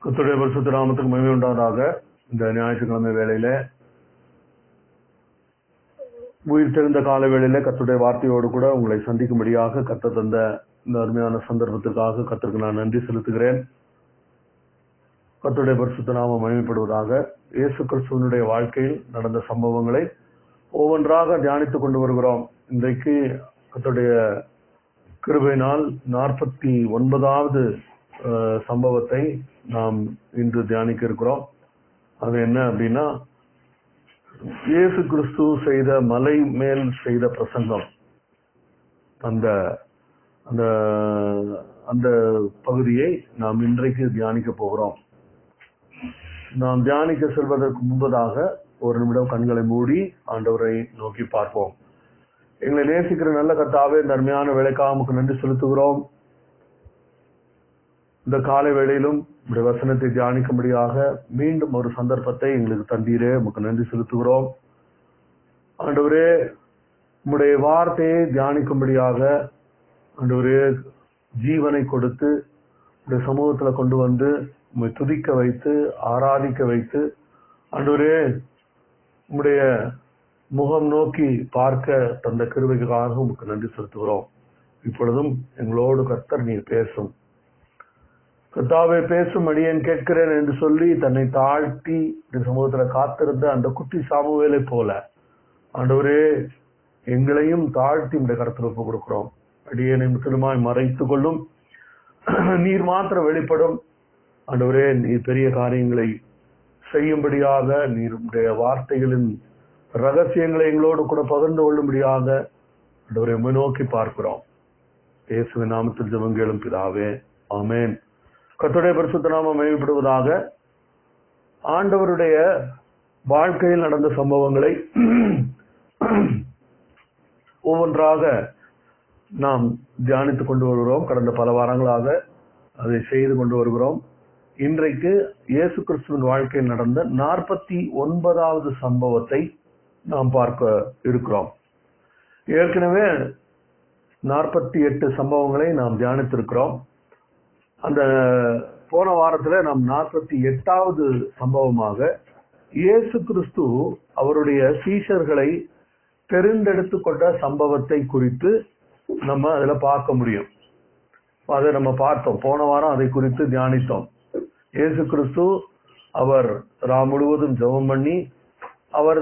கர்த்தருடைய பரிசுத்த நாமத்துக்கு மகிமை உண்டாவதாக. இந்த ஞாயிற்றுக்கிழமை வேளையில உயிர் தெரிந்த கால வேளையில கர்த்தருடைய வார்த்தையோடு கூட உங்களை சந்திக்கும்படியாக கர்த்தர் தந்த இந்த அருமையான சந்தர்ப்பத்திற்காக கர்த்தருக்கு நான் நன்றி செலுத்துகிறேன். கர்த்தருடைய பரிசுத்த நாமம் மகிமைப்படுவதாக. இயேசு கிறிஸ்துவனுடைய வாழ்க்கையில் நடந்த சம்பவங்களை ஒவ்வொன்றாக தியானித்துக் கொண்டு வருகிறோம். இன்றைக்கு கர்த்தருடைய கிருபையினால் 49வது சம்பவத்தை நாம் இன்று தியானிக்க இருக்கிறோம். அது என்ன அப்படின்னா, இயேசு கிறிஸ்து செய்த மலை மேல் செய்த பிரசங்கம். அந்த அந்த அந்த பகுதியை நாம் இன்றைக்கு தியானிக்க போகிறோம். நாம் தியானிக்க செல்வதற்கு முன்பதாக ஒரு நிமிடம் கண்களை மூடி ஆண்டவரை நோக்கி பார்ப்போம். எங்களை நேசிக்கிற நல்ல கர்த்தாவே, இந்த அருமையான வேலைக்காக உமக்கு நன்றி செலுத்துகிறோம். இந்த காலை வேளையிலும் உடைய வசனத்தை தியானிக்கும்படியாக மீண்டும் ஒரு சந்தர்ப்பத்தை எங்களுக்கு தந்தீரே, உமக்கு நன்றி செலுத்துகிறோம். ஆண்டவரே, உம்முடைய வார்த்தையை தியானிக்கும்படியாக ஆண்டவரே ஜீவனை கொடுத்து உடைய சமூகத்துல கொண்டு வந்து உம்மை துதிக்க வைத்து ஆராதிக்க வைத்து ஆண்டவரே உம்முடைய முகம் நோக்கி பார்க்க தந்த கிருபைக்காக உமக்கு நன்றி செலுத்துகிறோம். இப்பொழுதும் எங்களோடு கர்த்தர் நீர் பேசும். கர்த்தாவே, பேசும் அடியேன் கேட்கிறேன் என்று சொல்லி தன்னை தாழ்த்தி சமூகத்துல காத்திருந்த அந்த குட்டி சாமுவேலை போல ஆண்டவரே எங்களையும் தாழ்த்தி இந்த கருத்துல ஒப்பு கொடுக்கிறோம். அடியேனை முற்றிலுமாய் மறைத்து கொள்ளும். நீர் மாத்திரம் வெளிப்படும். ஆண்டவரே, நீர் பெரிய காரியங்களை செய்யும்படியாக நீருடைய வார்த்தைகளின் ரகசியங்களை எங்களோடு கூட பகிர்ந்து கொள்ளும்படியாக ஆண்டவரை நோக்கி பார்க்கிறோம். இயேசுவின் நாமத்தில் ஜெபம் கேளும் பிதாவே, ஆமென். கர்த்தருடைய பரிசுத்த நாமம் மகிமைப்படுவதாக. ஆண்டவருடைய வாழ்க்கையில் நடந்த சம்பவங்களை ஒவ்வொன்றாக நாம் தியானித்துக் கொண்டு வருகிறோம். கடந்த பல வாரங்களாக அதை செய்து கொண்டு வருகிறோம். இன்றைக்கு இயேசு கிறிஸ்துவின் வாழ்க்கையில் நடந்த 49வது சம்பவத்தை நாம் பார்க்க இருக்கிறோம். ஏற்கனவே 48 சம்பவங்களை நாம் தியானித்திருக்கிறோம். அந்த போன வாரத்துல நாம் 48வது சம்பவமாக இயேசு கிறிஸ்து அவருடைய சீஷர்களை தெரிந்தெடுத்து கொண்ட சம்பவத்தை குறித்து நம்ம அதுல பார்க்க முடியும். அதை நம்ம பார்த்தோம். போன வாரம் அதை குறித்து தியானித்தோம். இயேசு கிறிஸ்து அவர் முழுவதும் ஜெபம் பண்ணி அவர்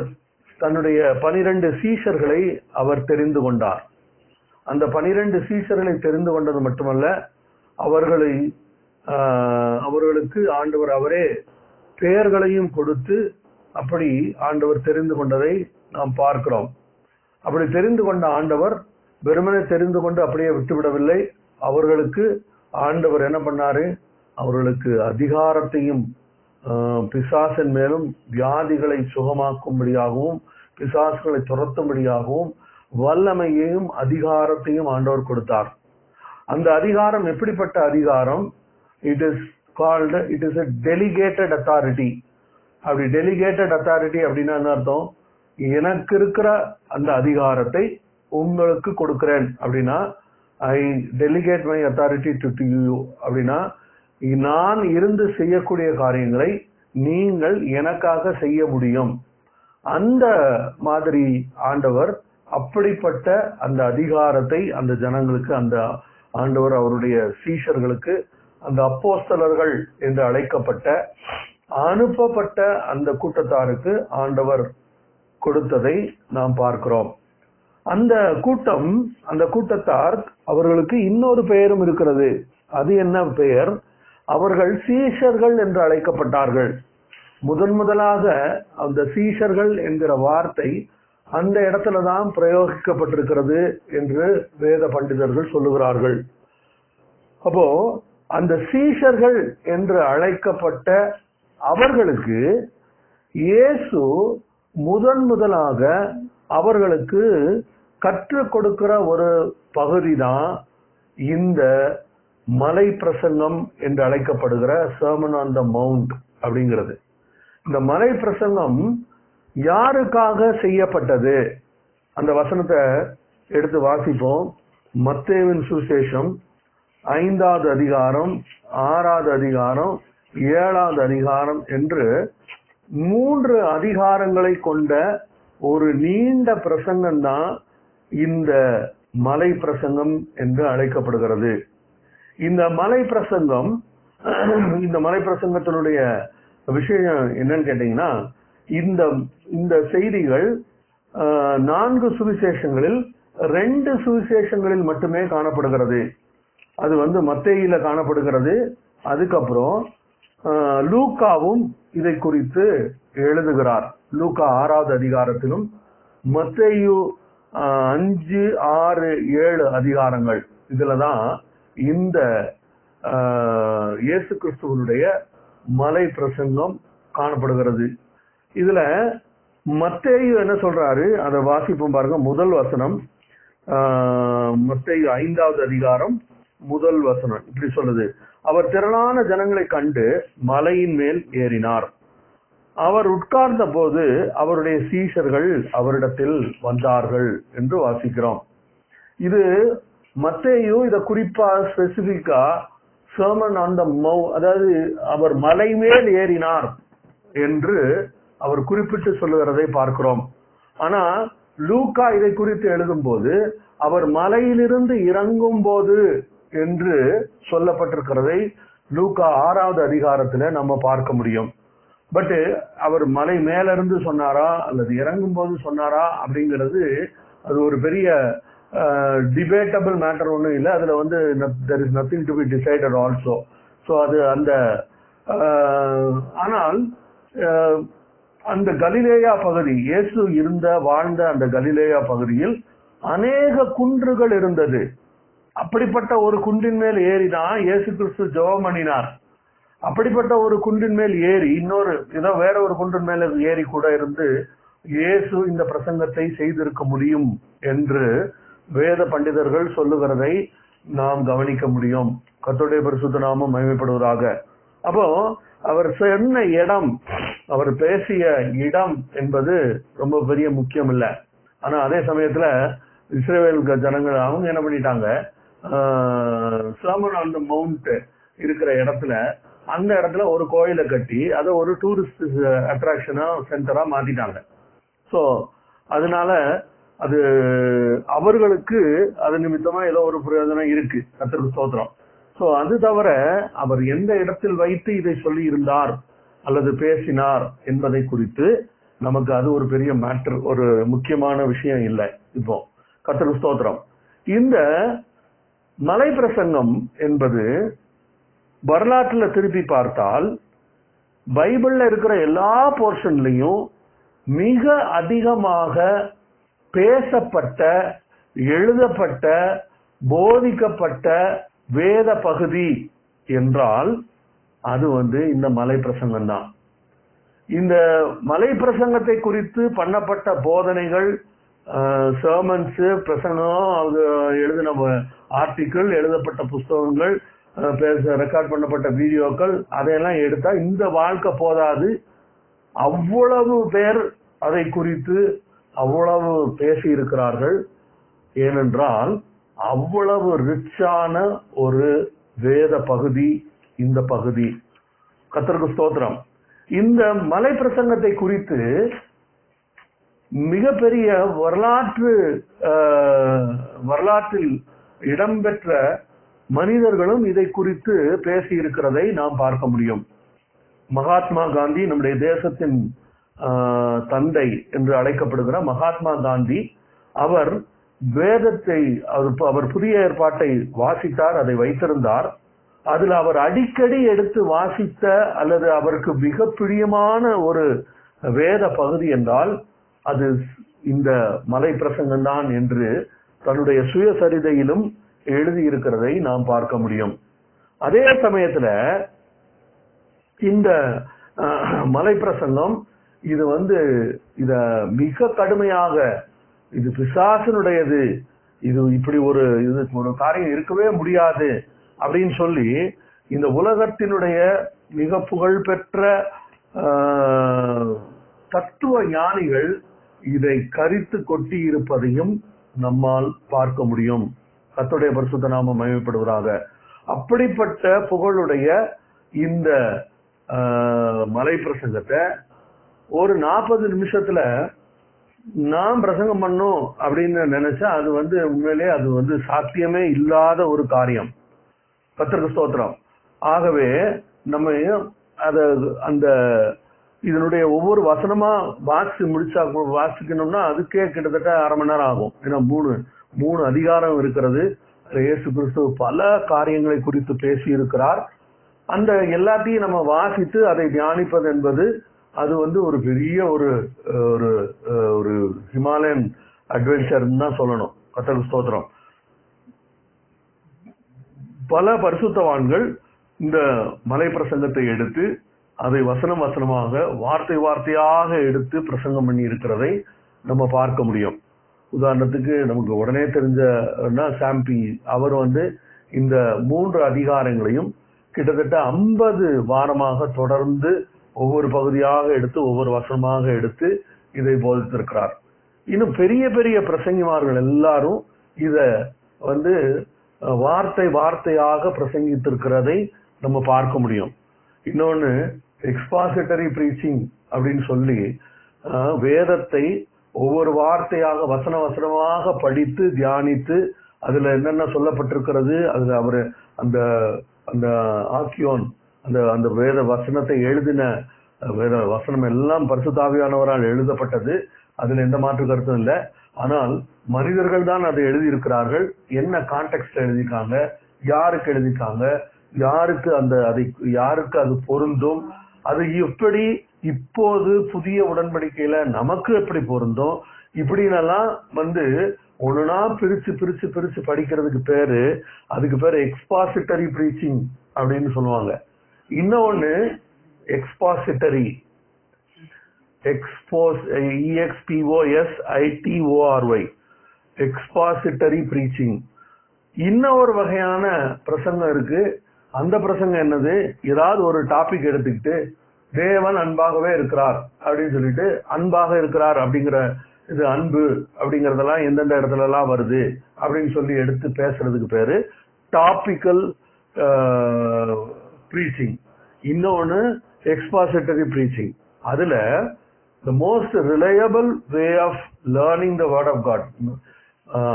தன்னுடைய 12 சீஷர்களை அவர் தெரிந்து கொண்டார். அந்த 12 சீஷர்களை தெரிந்து கொண்டது மட்டுமல்ல, அவர்களுக்கு ஆண்டவர் அவரே பெயர்களையும் கொடுத்து அப்படி ஆண்டவர் தெரிந்து கொண்டதை நாம் பார்க்கிறோம். அப்படி தெரிந்து கொண்ட ஆண்டவர் வெறுமனே தெரிந்து கொண்டு அப்படியே விட்டுவிடவில்லை. அவர்களுக்கு ஆண்டவர் என்ன பண்ணாரு? அவர்களுக்கு அதிகாரத்தையும் பிசாசின் மேலும் வியாதிகளை சுகமாக்கும்படியாகவும் பிசாசுகளை துரத்தும்படியாகவும் வல்லமையையும் அதிகாரத்தையும் ஆண்டவர் கொடுத்தார். அந்த அதிகாரம் எப்படிப்பட்ட அதிகாரம்? It is a delegated authority. அப்படி டெலிகேட்டட் அத்தாரிட்டி அப்படின்னா என்ன அர்த்தம்? எனக்கு இருக்கிற அந்த அதிகாரத்தை உங்களுக்கு கொடுக்கிறேன் அப்படின்னா, I delegate my authority to you அப்படின்னா, நான் இருந்து செய்யக்கூடிய காரியங்களை நீங்கள் எனக்காக செய்ய முடியும். அந்த மாதிரி ஆண்டவர் அப்படிப்பட்ட அந்த அதிகாரத்தை அந்த ஜனங்களுக்கு, அந்த ஆண்டவர் அவருடைய சீஷர்களுக்கு, அந்த அப்போஸ்தலர்கள் என்று அழைக்கப்பட்ட அனுப்பப்பட்ட அந்த கூட்டத்தாருக்கு ஆண்டவர் கொடுத்ததை நாம் பார்க்கிறோம். அந்த கூட்டத்தார் அவர்களுக்கு இன்னொரு பெயரும் இருக்கிறது. அது என்ன பெயர்? அவர்கள் சீஷர்கள் என்று அழைக்கப்பட்டார்கள். முதலாக அந்த சீஷர்கள் என்கிற வார்த்தை அந்த இடத்துலதான் பிரயோகிக்கப்பட்டிருக்கிறது என்று வேத பண்டிதர்கள் சொல்லுகிறார்கள். அப்போ அந்த சீஷர்கள் என்று அழைக்கப்பட்ட அவர்களுக்கு இயேசு முதலாக அவர்களுக்கு கற்றுக் கொடுக்கிற ஒரு பகுதி தான் இந்த மலை பிரசங்கம் என்று அழைக்கப்படுகிற சர்மன் ஆன் த மவுண்ட் அப்படிங்கிறது. இந்த மலை பிரசங்கம் யாருக்காக செய்யப்பட்டது? அந்த வசனத்தை எடுத்து வாசிப்போம். மத்தேயுவின் சுவிசேஷம் 5வது அதிகாரம் 6வது அதிகாரம் 7வது அதிகாரம் என்று 3 அதிகாரங்களை கொண்ட ஒரு நீண்ட பிரசங்கம் தான் இந்த மலை பிரசங்கம் என்று அழைக்கப்படுகிறது. இந்த மலை பிரசங்கத்தினுடைய விஷயம் என்னன்னு கேட்டீங்கன்னா, இந்த செய்திகள் 4 சுவிசேஷங்களில் 2 சுவிசேஷங்களில் மட்டுமே காணப்படுகிறது. அது மத்தேயில காணப்படுகிறது. அதுக்கப்புறம் லூக்காவும் இதை குறித்து எழுதுகிறார். லூக்கா 6வது அதிகாரத்திலும் மத்தேயு 5, 6, 7 அதிகாரங்கள் இதுலதான் இந்த இயேசு கிறிஸ்துவனுடைய மலை பிரசங்கம் காணப்படுகிறது. இதுல மத்தேயு என்ன சொல்றாரு, அதை வாசிப்போம் பாருங்க. முதல் வசனம், மத்தேயு 5வது அதிகாரம் முதல் வசனம் இப்படி சொல்லுது: அவர் திரளான ஜனங்களை கண்டு மலையின் மேல் ஏறினார். அவர் உட்கார்ந்த போது அவருடைய சீஷர்கள் அவரிடத்தில் வந்தார்கள் என்று வாசிக்கிறோம். இது மத்தேயு இத குறிப்பா ஸ்பெசிபிக்கா சர்மன் ஆன் த மவுண்ட், அதாவது அவர் மலை மேல் ஏறினார் என்று அவர் குறிப்பிட்டு சொல்லுகிறதை பார்க்கிறோம். ஆனா லூக்கா இதை குறித்து எழுதும் போது அவர் மலையிலிருந்து இறங்கும் போது என்று சொல்லப்பட்டிருக்கிறதை லூக்கா 6வது அதிகாரத்துல நம்ம பார்க்க முடியும். பட் அவர் மலை மேல இருந்து சொன்னாரா அல்லது இறங்கும் போது சொன்னாரா அப்படிங்கிறது அது ஒரு பெரிய டிபேட்டபிள் மேட்டர் ஒன்றும் இல்லை. அதுல there is nothing to be decided also. So அது ஆனால் அந்த கலிலேயா பகுதி, இயேசு வாழ்ந்த அந்த கலிலேயா பகுதியில் அநேக குன்றுகள் இருந்தது. அப்படிப்பட்ட ஒரு குன்றின் மேல் ஏறிதான் இயேசு கிறிஸ்து ஜெபம் பண்ணினார். அப்படிப்பட்ட ஒரு குன்றின் மேல் ஏறி வேற ஒரு குன்றின் மேல ஏறி கூட இருந்து இயேசு இந்த பிரசங்கத்தை செய்திருக்க முடியும் என்று வேத பண்டிதர்கள் சொல்லுகிறதை நாம் கவனிக்க முடியும். கர்த்தருடைய பரிசுத்த நாமம் மகிமைப்படுவதாக. அப்போ அவர் சொன்ன இடம், அவர் பேசிய இடம் என்பது ரொம்ப பெரிய முக்கியம் இல்லை. ஆனா அதே சமயத்துல இஸ்ரவேல் ஜனங்கள் அவங்க என்ன பண்ணிட்டாங்க, சர்மன் ஆன் த மவுண்ட் இருக்கிற இடத்துல, அந்த இடத்துல ஒரு கோயிலை கட்டி அதை ஒரு டூரிஸ்ட் அட்ராக்ஷனா சென்டரா மாத்திட்டாங்க. ஸோ அதனால அது அவர்களுக்கு அது நிமித்தமா ஏதோ ஒரு பிரயோஜனம் இருக்கு. கர்த்தருக்கு ஸ்தோத்திரம். ஸோ அது தவிர அவர் எந்த இடத்தில் வைத்து இதை சொல்லி இருந்தார் அல்லது பேசினார் என்பதை குறித்து நமக்கு அது ஒரு பெரிய மேட்டர், ஒரு முக்கியமான விஷயம் இல்லை. இப்போ கர்த்தருக்கு ஸ்தோத்திரம். இந்த மலை பிரசங்கம் என்பது வரலாற்றுல திருப்பி பார்த்தால் பைபிள்ல இருக்கிற எல்லா போர்ஷன்லையும் மிக அதிகமாக பேசப்பட்ட, எழுதப்பட்ட, போதிக்கப்பட்ட வேத பகுதி என்றால் அது இந்த மலை பிரசங்கம் தான். இந்த மலை பிரசங்கத்தை குறித்து பண்ணப்பட்ட போதனைகள், சர்மன்ஸ், பிரசங்கம், எழுதின ஆர்டிக்கிள், எழுதப்பட்ட புஸ்தகங்கள், ரெக்கார்ட் பண்ணப்பட்ட வீடியோக்கள், அதையெல்லாம் எடுத்தா இந்த வாழ்க்கை போதாது. அவ்வளவு பேர் அதை குறித்து அவ்வளவு பேசி இருக்கிறார்கள். ஏனென்றால் அவ்வளவு ரிச்சான ஒரு வேத பகுதி இந்த பகுதி. கர்த்தருக்கு ஸ்தோத்திரம். இந்த மலை பிரசங்கத்தை குறித்து மிகப்பெரிய வரலாற்றில் இடம்பெற்ற மனிதர்களும் இதை குறித்து பேசி இருக்கிறதை நாம் பார்க்க முடியும். மகாத்மா காந்தி, நம்முடைய தேசத்தின் தந்தை என்று அழைக்கப்படுகிற மகாத்மா காந்தி, அவர் வேதத்தை, அவர் புதிய ஏற்பாட்டை வாசித்தார், அதை வைத்திருந்தார். அதுல அவர் அடிக்கடி எடுத்து வாசித்த அல்லது அவருக்கு மிக பிரியமான ஒரு வேத பகுதி என்றால் அது இந்த மலை பிரசங்கம் தான் என்று தன்னுடைய சுயசரிதையிலும் எழுதியிருக்கிறதை நாம் பார்க்க முடியும். அதே சமயத்துல இந்த மலை பிரசங்கம் இது இத மிக கடுமையாக, இது பிசாசனுடையது, இது இப்படி ஒரு காரியம் இருக்கவே முடியாது அப்படின்னு சொல்லி இந்த உலகத்தினுடைய மிக புகழ்பெற்ற தத்துவ ஞானிகள் இதை கரித்து கொட்டி இருப்பதையும் நம்மால் பார்க்க முடியும். கர்த்தருடைய பரிசுத்த நாமம் மகிமைப்படுவதாக. அப்படிப்பட்ட புகழுடைய இந்த மலை பிரசங்கத்தை ஒரு 40 நிமிஷத்துல நான் பிரசங்கம் பண்ணும் அப்படின்னு நினைச்சா அது உண்மையிலே அது சாத்தியமே இல்லாத ஒரு காரியம். கர்த்தருக்கு ஸ்தோத்திரம். ஆகவே நம்ம அத அந்த இதனுடைய ஒவ்வொரு வசனமா வாசிக்கணும்னா அதுக்கே கிட்டத்தட்ட அரை மணி நேரம் ஆகும். ஏன்னா மூணு அதிகாரம் இருக்கிறது. இயேசு கிறிஸ்து பல காரியங்களை குறித்து பேசி இருக்கிறார். அந்த எல்லாத்தையும் நம்ம வாசித்து அதை தியானிப்பது என்பது அது ஒரு பெரிய ஒரு ஹிமாலயன் அட்வென்ச்சர் தான் சொல்லணும். கர்த்தருக்கு ஸ்தோத்திரம். பல பரிசுத்தவான்கள் இந்த மலை பிரசங்கத்தை எடுத்து அதை வசனமாக வார்த்தை வார்த்தையாக எடுத்து பிரசங்கம் பண்ணி இருக்கிறதை நம்ம பார்க்க முடியும். உதாரணத்துக்கு நமக்கு உடனே தெரிஞ்ச சாம்பி அவர் இந்த 3 அதிகாரங்களையும் கிட்டத்தட்ட 50 வாரமாக தொடர்ந்து ஒவ்வொரு பகுதியாக எடுத்து ஒவ்வொரு வசனமாக எடுத்து இதை போதித்திருக்கிறார். இன்னும் பெரிய பெரிய பிரசங்கிமார்கள் எல்லாரும் இத வார்த்தை வார்த்தையாக பிரசங்கித்திருக்கிறதை நம்ம பார்க்க முடியும். இன்னொன்னு எக்ஸ்பாசிட்டரி பிரீச்சிங் அப்படின்னு சொல்லி வேதத்தை ஒவ்வொரு வார்த்தையாக வசனமாக படித்து தியானித்து அதுல என்னென்ன சொல்லப்பட்டிருக்கிறது, அதுல அவரு அந்த அந்த ஆக்கியோன் அந்த வேத வசனத்தை எழுதின வேத வசனம் எல்லாம் பரிசுத்த ஆவியானவரால் எழுதப்பட்டது. அதுல எந்த மாற்று கருத்தும் இல்லை. ஆனால் மனிதர்கள் தான் அதை எழுதியிருக்கிறார்கள். என்ன கான்டெக்ட்ல எழுதியிருக்காங்க, யாருக்கு எழுதியிருக்காங்க, யாருக்கு அது பொருந்தும், அது எப்படி இப்போது புதிய உடன்படிக்கையில நமக்கு எப்படி பொருந்தும், இப்படின்னெல்லாம் ஒண்ணுனா பிரிச்சு படிக்கிறதுக்கு அதுக்கு பேரு எக்ஸ்பாசிட்டரி பிரீச்சிங் அப்படின்னு சொல்லுவாங்க. இன்னொன்னு எக்ஸ்பாசிட்டரி எக்ஸ்பாசிட்டரி பிரீச்சிங். இன்னொரு வகையான பிரசங்கம் இருக்கு. அந்த பிரசங்கம் என்னது, ஏதாவது ஒரு டாபிக் எடுத்துக்கிட்டு தேவன் அன்பாகவே இருக்கிறார் அப்படின்னு சொல்லிட்டு அன்பாக இருக்கிறார் அப்படிங்கிற இது அன்பு அப்படிங்கறதெல்லாம் எந்தெந்த இடத்துல எல்லாம் வருது அப்படின்னு சொல்லி எடுத்து பேசுறதுக்கு பேரு டாபிக்கல் பிரீச்சிங். இன்னொன்னு எக்ஸ்பாசிட்டரி பிரீச்சிங். அதுல the most reliable way of learning the word of God,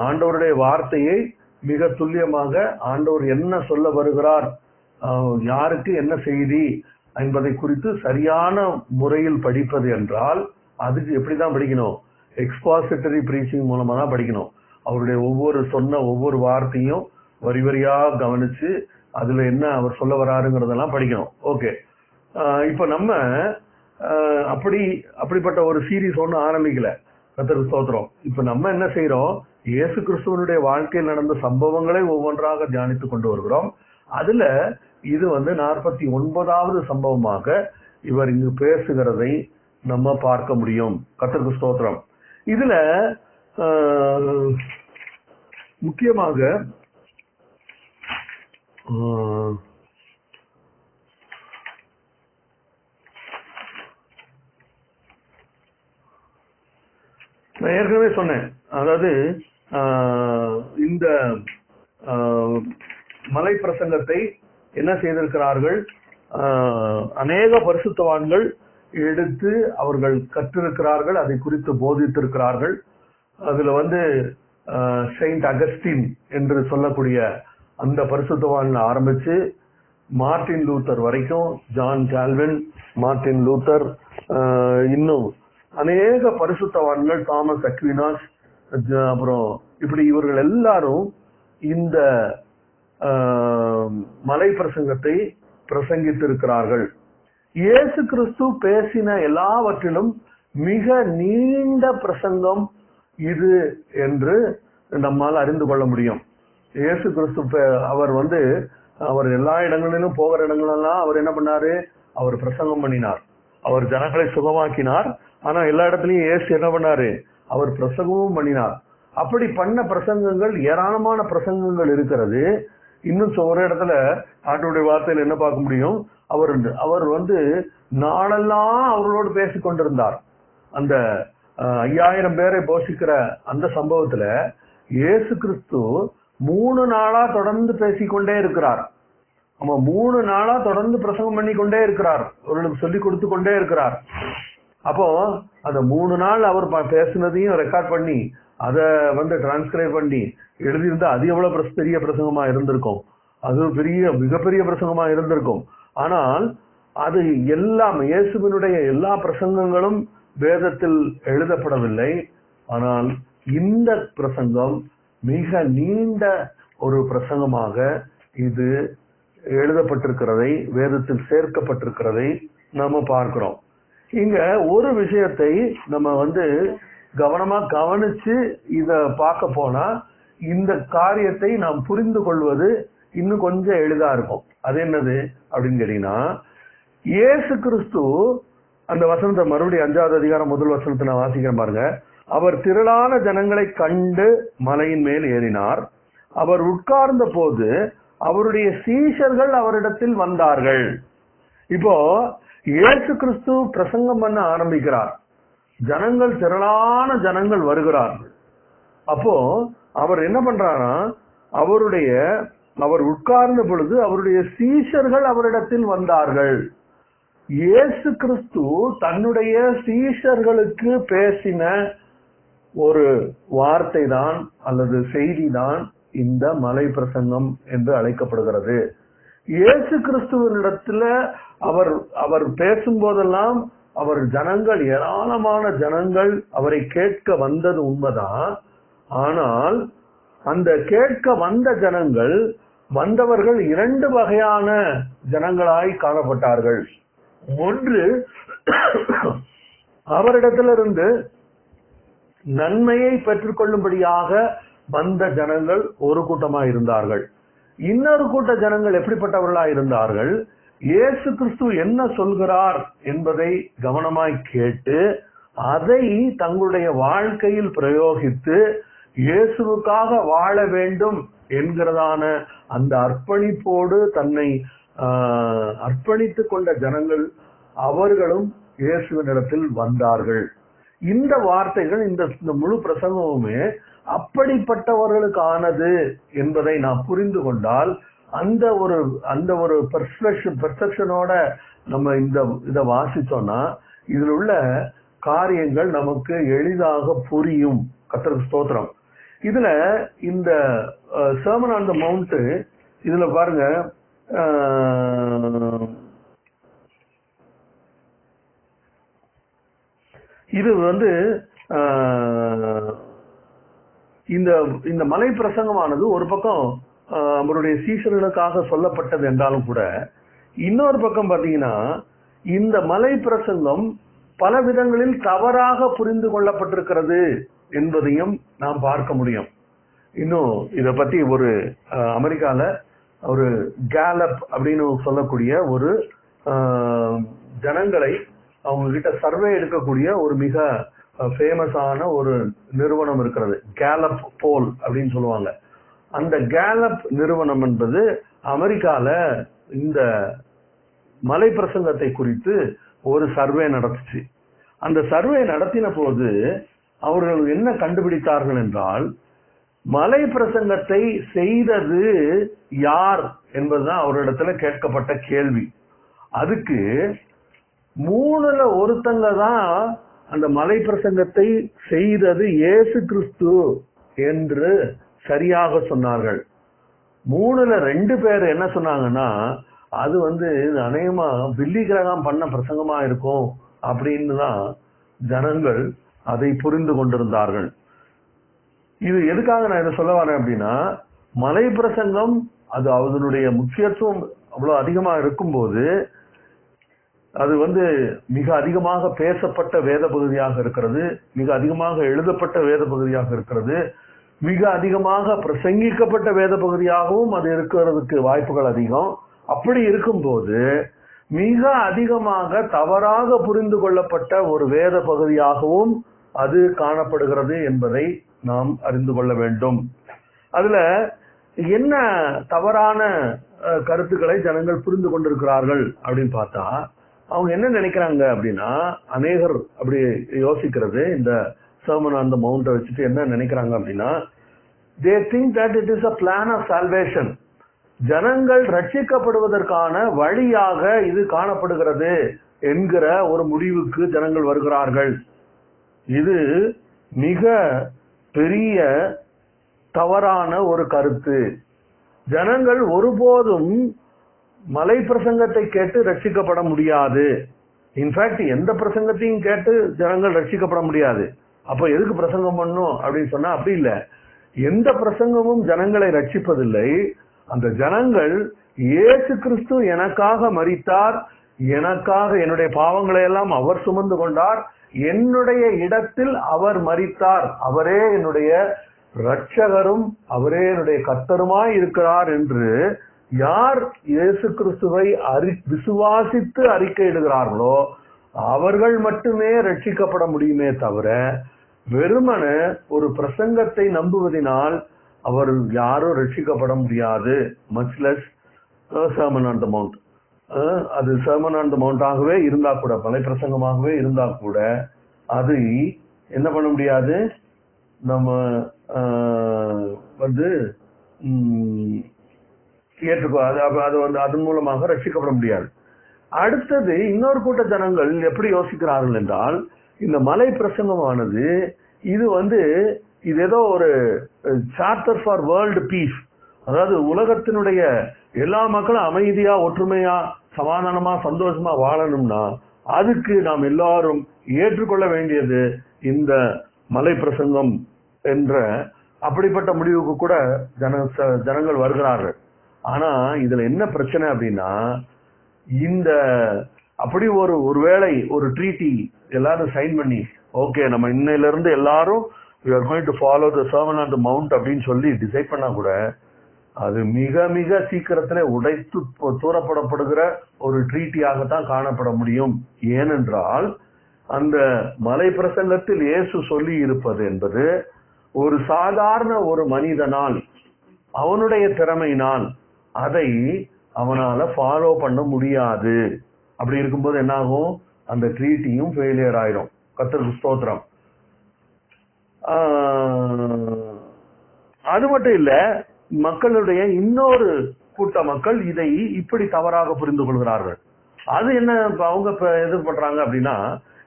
ஆண்டவருடைய வார்த்தையை மிக துல்லியமாக ஆண்டவர் என்ன சொல்ல வருகிறார், யாருக்கு என்ன செய்தி என்பதை குறித்து சரியான முறையில் படிப்பது என்றால் அதுக்கு எப்படிதான் படிக்கணும், எக்ஸ்பாசிட்டரி பிரீச்சிங் மூலமா தான் படிக்கணும். அவருடைய ஒவ்வொரு வார்த்தையும் வரி வரியா கவனிச்சு அதுல என்ன அவர் சொல்ல வராருங்கிறதெல்லாம் படிக்கணும். ஓகே, இப்ப நம்ம அப்படிப்பட்ட ஒரு சீரீஸ் ஒண்ணு ஆரம்பிக்கல. கர்த்தருக்கு ஸ்தோத்திரம். இப்ப நம்ம என்ன செய்யறோம், இயேசு கிறிஸ்துவனுடைய வாழ்க்கையில் நடந்த சம்பவங்களை ஒவ்வொன்றாக தியானித்து கொண்டு வருகிறோம். அதுல இது 49வது சம்பவமாக இவர் இங்கு பேசுகிறதை நம்ம பார்க்க முடியும். கர்த்தருக்கு ஸ்தோத்திரம். இதுல முக்கியமாக நான் ஏற்கனவே சொன்னேன், அதாவது இந்த மலை பிரசங்கத்தை என்ன செய்திருக்கிறார்கள், அநேக பரிசுத்தவான்கள் எடுத்து அவர்கள் கற்றிருக்கிறார்கள், அதை குறித்து போதித்திருக்கிறார்கள். அதுல செயின்ட் அகஸ்டின் என்று சொல்லக்கூடிய அந்த பரிசுத்தவான் ஆரம்பிச்சு மார்ட்டின் லூத்தர் வரைக்கும், ஜான் கால்வின், மார்ட்டின் லூத்தர், இன்னும் அநேக பரிசுத்தவான்கள், தாமஸ் அக்வினாஸ், அப்புறம் இப்படி இவர்கள் எல்லாரும் இந்த மலை பிரசங்கத்தை பிரசங்கித்திருக்கிறார்கள். இயேசு கிறிஸ்து பேசின எல்லாவற்றிலும் மிக நீண்ட பிரசங்கம் இது என்று நம்மால் அறிந்து கொள்ள முடியும். இயேசு கிறிஸ்து அவர் எல்லா இடங்களிலும் போகிற இடங்களெல்லாம் அவர் என்ன பண்ணாரு, அவர் பிரசங்கம் பண்ணினார், அவர் ஜனங்களை சுகமாக்கினார். ஆனா எல்லா இடத்துலயும் இயேசு என்ன பண்ணாரு, அவர் பிரசங்கமும் பண்ணினார். அப்படி பண்ண பிரசங்கங்கள் ஏராளமான பிரசங்கங்கள் இருக்கிறது. இன்னும் ஒரு இடத்துல ஆண்டவருடைய வார்த்தையில என்ன பார்க்க முடியும், அவர் நாளெல்லாம் அவர்களோடு பேசிக் கொண்டிருந்தார். அந்த 5000 பேரை போஷிக்கிற அந்த சம்பவத்துல இயேசு கிறிஸ்து 3 நாளா தொடர்ந்து பேசிக்கொண்டே இருக்கிறார். அவன் 3 நாளா தொடர்ந்து பிரசங்கம் பண்ணி கொண்டே இருக்கிறார், அவர்களுக்கு சொல்லி கொடுத்து கொண்டே இருக்கிறார். அப்போ அந்த 3 நாள் அவர் பேசுனதையும் ரெக்கார்ட் பண்ணி அதை டிரான்ஸ்கிரைப் பண்ணி எழுதியிருந்தா அது எவ்வளவு பெரிய பிரசங்கமா இருந்திருக்கும், அது மிகப்பெரிய பிரசங்கமா இருந்திருக்கும். ஆனால் அது எல்லாம் இயேசுவினுடைய எல்லா பிரசங்கங்களும் வேதத்தில் எழுதப்படவில்லை. ஆனால் இந்த பிரசங்கம் மிக நீண்ட ஒரு பிரசங்கமாக இது எழுதப்பட்டிருக்கிறதை, வேதத்தில் சேர்க்கப்பட்டிருக்கிறதை நாம பார்க்கிறோம். இங்க ஒரு விஷயத்தை நம்ம கவனமா கவனிச்சு இத பார்க்க போனா இந்த காரியத்தை நாம் புரிந்து கொள்வது இன்னும் கொஞ்சம் எளிதா இருக்கும். அது என்னது அப்படின்னு கேட்டீங்கன்னா, இயேசு கிறிஸ்து அந்த வசனத்தை மறுபடியும் 5வது அதிகாரம் 1 வசனத்தை நான் வாசிக்கிறேன் பாருங்க. அவர் திரளான ஜனங்களை கண்டு மலையின் மேல் ஏறினார். அவர் உட்கார்ந்த போது அவருடைய சீஷர்கள் அவரிடத்தில் வந்தார்கள். இப்போ இயேசு கிறிஸ்து பிரசங்கம் பண்ண ஆரம்பிக்கிறார். திரளான ஜனங்கள் வருகிறார்கள். அப்போ அவர் என்ன பண்றாரா, அவர் உட்கார்ந்த பொழுது அவருடைய சீஷர்கள் அவரிடத்தில் வந்தார்கள். இயேசு கிறிஸ்து தன்னுடைய சீஷர்களுக்கு பேசின ஒரு வார்த்தை தான் அல்லது செய்தி தான் இந்த மலை பிரசங்கம் என்று அழைக்கப்படுகிறது. இயேசு கிறிஸ்துவனிடத்துல அவர் பேசும்போதெல்லாம் ஏராளமான ஜனங்கள் அவரை கேட்க வந்தது உண்மைதான். ஆனால் அந்த கேட்க வந்தவர்கள் 2 வகையான ஜனங்களாய் காணப்பட்டார்கள். ஒன்று, அவரிடத்திலிருந்து நன்மையை பெற்றுக்கொள்ளும்படியாக வந்த ஜனங்கள் ஒரு கூட்டமாய் இருந்தார்கள். இன்னொரு கூட்ட ஜனங்கள் எப்படிப்பட்டவர்களாய் இருந்தார்கள், இயேசு கிறிஸ்து என்ன சொல்கிறார் என்பதை கவனமாய் கேட்டு அதை தங்களுடைய வாழ்க்கையில் பிரயோகித்து இயேசுவுக்காக வாழ வேண்டும் என்கிறதான அந்த அர்ப்பணிப்போடு தன்னை அர்ப்பணித்துக் கொண்ட ஜனங்கள், அவர்களும் இயேசுவினிடத்தில் வந்தார்கள். இந்த வார்த்தைகள், இந்த முழு பிரசங்கமுமே அப்படிப்பட்டவர்களுக்கானது என்பதை நாம் புரிந்து கொண்டால், அந்த ஒரு பெர்செப்ஷனோட நம்ம இதை வாசிச்சோம்னா இதில் உள்ள காரியங்கள் நமக்கு எளிதாக புரியும். கர்த்தருக்கு ஸ்தோத்திரம். இதுல இந்த சர்மன் ஆன் தி மவுண்ட், இதுல பாருங்க, இது இந்த மலை பிரசங்கமானது ஒரு பக்கம் அவருடைய சீஷர்களுக்காக சொல்லப்பட்டது என்றாலும் கூட, இன்னொரு பக்கம் பாத்தீங்கன்னா இந்த மலை பிரசங்கம் பல விதங்களில் தவறாக புரிந்து கொள்ளப்பட்டிருக்கிறது என்பதையும் நாம் பார்க்க முடியும். இன்னும் இத பத்தி ஒரு அமெரிக்கால ஒரு கேலப் அப்படின்னு சொல்லக்கூடிய ஒரு ஜனங்களை அவங்க கிட்ட சர்வே எடுக்கக்கூடிய ஒரு மிக ஃபேமஸான ஒரு நிறுவனம் இருக்கிறது, கேலப் போல் அப்படின்னு சொல்லுவாங்க. அந்த கேலப் நிறுவனம் என்பது அமெரிக்கால இந்த மலை பிரசங்கத்தை குறித்து ஒரு சர்வே நடத்துச்சு. அந்த சர்வே நடத்தின போது அவர்கள் என்ன கண்டுபிடித்தார்கள் என்றால், மலை பிரசங்கத்தை செய்தது யார் என்பதுதான் அவரிடத்துல கேட்கப்பட்ட கேள்வி. அதுக்கு 3ல் ஒருத்தங்க தான் அந்த மலை பிரசங்கத்தை செய்தது இயேசு கிறிஸ்து என்று சரியாக சொன்னார்கள். 3ல் 2 பேர் என்ன சொன்னாங்கன்னா, அது அநேகமா பில்லி கிரகாம் பண்ண பிரசங்கமா இருக்கும் அப்படின்னு தான் ஜனங்கள் அதை புரிந்து கொண்டிருந்தார்கள். இது எதுக்காக நான் இதை சொல்ல வரேன் அப்படின்னா, மலை பிரசங்கம் அது அதனுடைய முக்கியத்துவம் அவ்வளவு அதிகமா இருக்கும்போது அது மிக அதிகமாக பேசப்பட்ட வேத பகுதியாக இருக்கிறது, மிக அதிகமாக எழுதப்பட்ட வேத பகுதியாக இருக்கிறது, மிக அதிகமாக பிரசங்கிக்கப்பட்ட வேத பகுதியாகவும் அது இருக்கிறதுக்கு வாய்ப்புகள் அதிகம். அப்படி இருக்கும்போது மிக அதிகமாக தவறாக புரிந்து கொள்ளப்பட்ட ஒரு வேத பகுதியாகவும் அது காணப்படுகிறது என்பதை நாம் அறிந்து கொள்ள வேண்டும். அதுல என்ன தவறான கருத்துக்களை ஜனங்கள் புரிந்து கொண்டிருக்கிறார்கள் அப்படின்னு பார்த்தா, அவங்க என்ன நினைக்கிறாங்க அப்படின்னா, அநேகர் அப்படி யோசிக்கிறது, இந்த சர்மன் ஆன் தி மவுண்ட வச்சுட்டு என்ன நினைக்கிறாங்க அப்படின்னா, they think that it is a plan of salvation. ஜனங்கள் ரட்சிக்கப்படுவதற்கான வழியாக இது காணப்படுகிறது என்கிற ஒரு முடிவுக்கு ஜனங்கள் வருகிறார்கள். இது மிக பெரிய தவறான ஒரு கருத்து. ஜனங்கள் ஒருபோதும் மலை பிரசங்கத்தை கேட்டு ரட்சிக்கப்பட முடியாது. இன்ஃபேக்ட் எந்த பிரசங்கத்தையும் கேட்டு ஜனங்கள் ரட்சிக்கப்பட முடியாது. அப்ப எதுக்கு பிரசங்கம் பண்ணும் அப்படின்னு சொன்னா அப்படி இல்லை. எந்த பிரசங்கமும் ஜனங்களை ரட்சிப்பதில்லை. அந்த ஜனங்கள் இயேசு கிறிஸ்து எனக்காக மரித்தார், எனக்காக என்னுடைய பாவங்களை எல்லாம் அவர் சுமந்து கொண்டார், என்னுடைய இடத்தில் அவர் மரித்தார், அவரே என்னுடைய இரட்சகரும் அவரே என்னுடைய கர்த்தருமாய் இருக்கிறார் என்று யார் இயேசு கிறிஸ்துவை விசுவாசித்து அறிக்கையிடுகிறார்களோ அவர்கள் மட்டுமே ரட்சிக்கப்பட முடியுமே தவிர வெறுமன ஒரு பிரசங்கத்தை நம்புவதனால் அவர் யாரும் ரட்சிக்கப்பட முடியாது. Much less sermon on the mount. அது சர்மன் ஆன் த மவுண்டாகவே இருந்தா கூட, மலை பிரசங்கமாகவே இருந்தா கூட அது என்ன பண்ண முடியாது. நம்ம வந்து ஏற்றுக்கோ, அது வந்து அதன் மூலமாக ரட்சிக்கப்பட முடியாது. அடுத்தது இன்னொரு கூட்ட ஜனங்கள் எப்படி யோசிக்கிறார்கள் என்றால், இந்த மலை பிரசங்கமானது இது வந்து இது ஏதோ ஒரு சார்ட்டர் ஃபார் வேர்ல்டு பீஸ், அதாவது உலகத்தினுடைய எல்லா மக்களும் அமைதியா ஒற்றுமையா சமாதானமா சந்தோஷமா வாழணும்னா அதுக்கு நாம் எல்லாரும் ஏற்றுக்கொள்ள வேண்டியது இந்த மலை பிரசங்கம் என்ற அப்படிப்பட்ட முடிவுக்கு கூட ஜனங்கள் வருகிறார்கள். ஆனா இதுல என்ன பிரச்சனை அப்படின்னா, இந்த அப்படி ஒருவேளை ஒரு ட்ரீட்டி எல்லாரும் சைன் பண்ணி ஓகே நம்ம இன்னையில இருந்து எல்லாரும் we are going to follow the sermon on the mount அப்படின்னு சொல்லி டிசைட் பண்ணா கூட அது மிக மிக சீக்கிரத்திலே உடைத்து தூரப்படப்படுகிற ஒரு ட்ரீட்டியாகத்தான் காணப்பட முடியும். ஏனென்றால் அந்த மலை பிரசங்கத்தில் இயேசு சொல்லி இருப்பது என்பது ஒரு சாதாரண ஒரு மனிதனால் அவனுடைய திறமையினால் அதை அவனால ஃபாலோ பண்ண முடியாது. அப்படி இருக்கும்போது என்ன ஆகும், அந்த ட்ரீட்டியும் ஃபெயிலியர் ஆயிரும். கர்த்தருக்கு ஸ்தோத்திரம். அது மட்டும் இல்ல, மக்களுடைய இன்னொரு கூட்ட மக்கள் இதை இப்படி தவறாக புரிந்து கொள்கிறார்கள். அது என்ன அவங்க எது பண்றாங்க அப்படின்னா,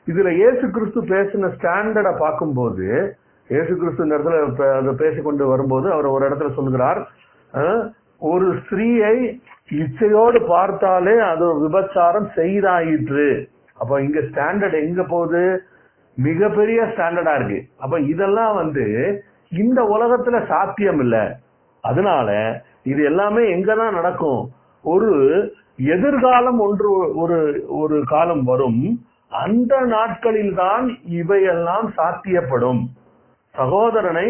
இதுல இயேசு கிறிஸ்து பேசின ஸ்டாண்டர்டை பார்க்கும்போது, இயேசு கிறிஸ்து இந்த இடத்துல பேசிக்கொண்டு வரும்போது அவர் ஒரு இடத்துல சொல்லுகிறார், ஒரு ஸ்திரீயை இச்சையோடு பார்த்தாலே அது விபச்சாரம் செய்தாயிற்று. அப்ப இங்க ஸ்டாண்டர்ட் எங்க போகுது, மிகப்பெரிய ஸ்டாண்டர்டா இருக்கு. அப்ப இதெல்லாம் வந்து இந்த உலகத்துல சாத்தியம் இல்லை. அதனால இது எல்லாமே எங்கதான் நடக்கும், ஒரு எதிர்காலம் ஒரு காலம் வரும், அந்த நாட்களில் தான் இவையெல்லாம் சாத்தியப்படும். சகோதரனை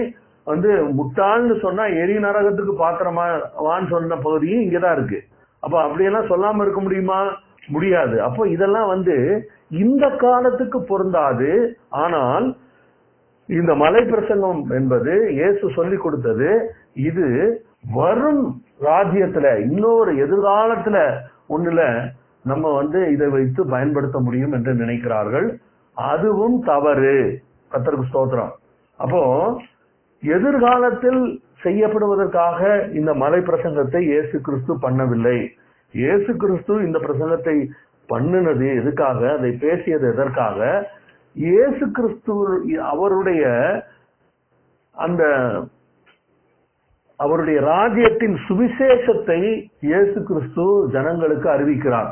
வந்து முட்டாள்னு சொன்னா எரி நரகத்துக்கு பாத்திரமான்னு சொன்ன பகுதியும் இங்கதான் இருக்கு. அப்ப அப்படியெல்லாம் சொல்லாம இருக்க முடியுமா? முடியாது. அப்போ இதெல்லாம் வந்து இந்த காலத்துக்கு பொருந்தாது. ஆனால் இந்த மலை பிரசங்கம் என்பது இயேசு சொல்லி கொடுத்தது, இது வரும் ராஜ்யத்துல இன்னொரு எதிர்காலத்துல ஒண்ணுல நம்ம வந்து இதை வைத்து பயன்படுத்த முடியும் என்று நினைக்கிறார்கள். அதுவும் தவறு. கர்த்தருக்கு ஸ்தோத்திரம். அப்போ எதிர்காலத்தில் செய்யப்படுவதற்காக இந்த மலை பிரசங்கத்தை இயேசு கிறிஸ்து பண்ணவில்லை. இயேசு கிறிஸ்து இந்த பிரசங்கத்தை பண்ணினது எதுக்காக, அதை பேசியது எதற்காக? இயேசு கிறிஸ்து அவருடைய ராஜ்யத்தின் சுவிசேஷத்தை இயேசு கிறிஸ்து ஜனங்களுக்கு அறிவிக்கிறார்.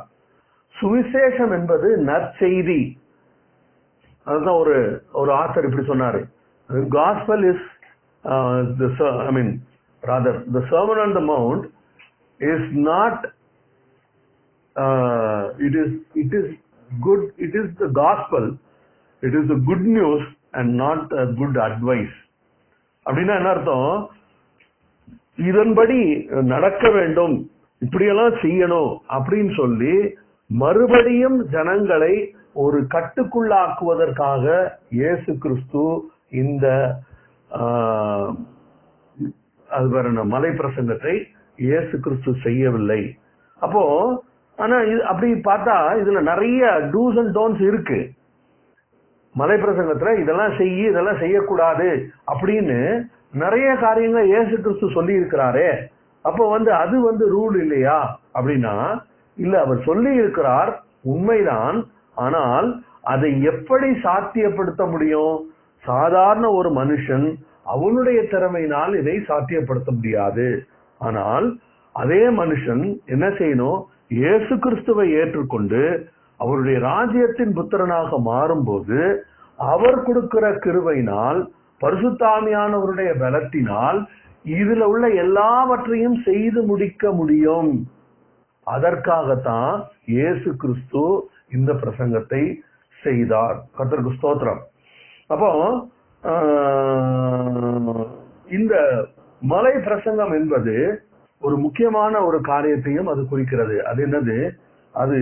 சுவிசேஷம் என்பது நற்செய்தி. அதுதான் ஒரு ஆத்தர் இப்படி சொன்னாரு, gospel is the sermon on the mount is not it is good, it is the gospel, it is the good news and not a good advice. அப்படின்னா என்ன அர்த்தம், இதன்படி நடக்க வேண்டும், இப்படியெல்லாம் செய்யணும் அப்படின்னு சொல்லி மறுபடியும் ஜனங்களை ஒரு கட்டுக்குள்ளாக்குவதற்காக இயேசு கிறிஸ்து இந்த மலை பிரசங்கத்தை இயேசு கிறிஸ்து செய்யவில்லை. அப்போ ஆனா அப்படி பார்த்தா இதுல நிறைய டூஸ் அண்ட் டோன்ஸ் இருக்கு. மலை பிரசங்கத்துல இதெல்லாம் இதெல்லாம் செய்யக்கூடாது அப்படின்னு நிறைய காரியங்கள் இயேசு கிறிஸ்து சொல்லி இருக்கிறாரே. அப்போ அது ரூல் இல்லையா அப்படின்னா, இல்ல, அவர் சொல்லி இருக்கிறார், உண்மைதான். ஆனால் அதை எப்படி சாத்தியப்படுத்த முடியும்? சாதாரண ஒரு மனுஷன் அவனுடைய திறமையினால் இதை சாத்தியப்படுத்த முடியாது. ஆனால் அதே மனுஷன் என்ன செய்யணும்? இயேசு கிறிஸ்துவை ஏற்றுக்கொண்டு அவருடைய ராஜ்யத்தின் புத்திரனாக மாறும்போது அவர் கொடுக்கிற கிருபையினால், பரிசுத்தாவியானவருடைய பலத்தினால் இதுல உள்ள எல்லாவற்றையும் செய்து முடிக்க முடியும். அதற்காகத்தான் இயேசு கிறிஸ்து இந்த பிரசங்கத்தை செய்தார். கர்த்தருக்கு ஸ்தோத்திரம். அப்போ இந்த மலை பிரசங்கம் என்பது ஒரு முக்கியமான ஒரு காரியத்தையும் அது குறிக்கிறது. அது என்னது? அது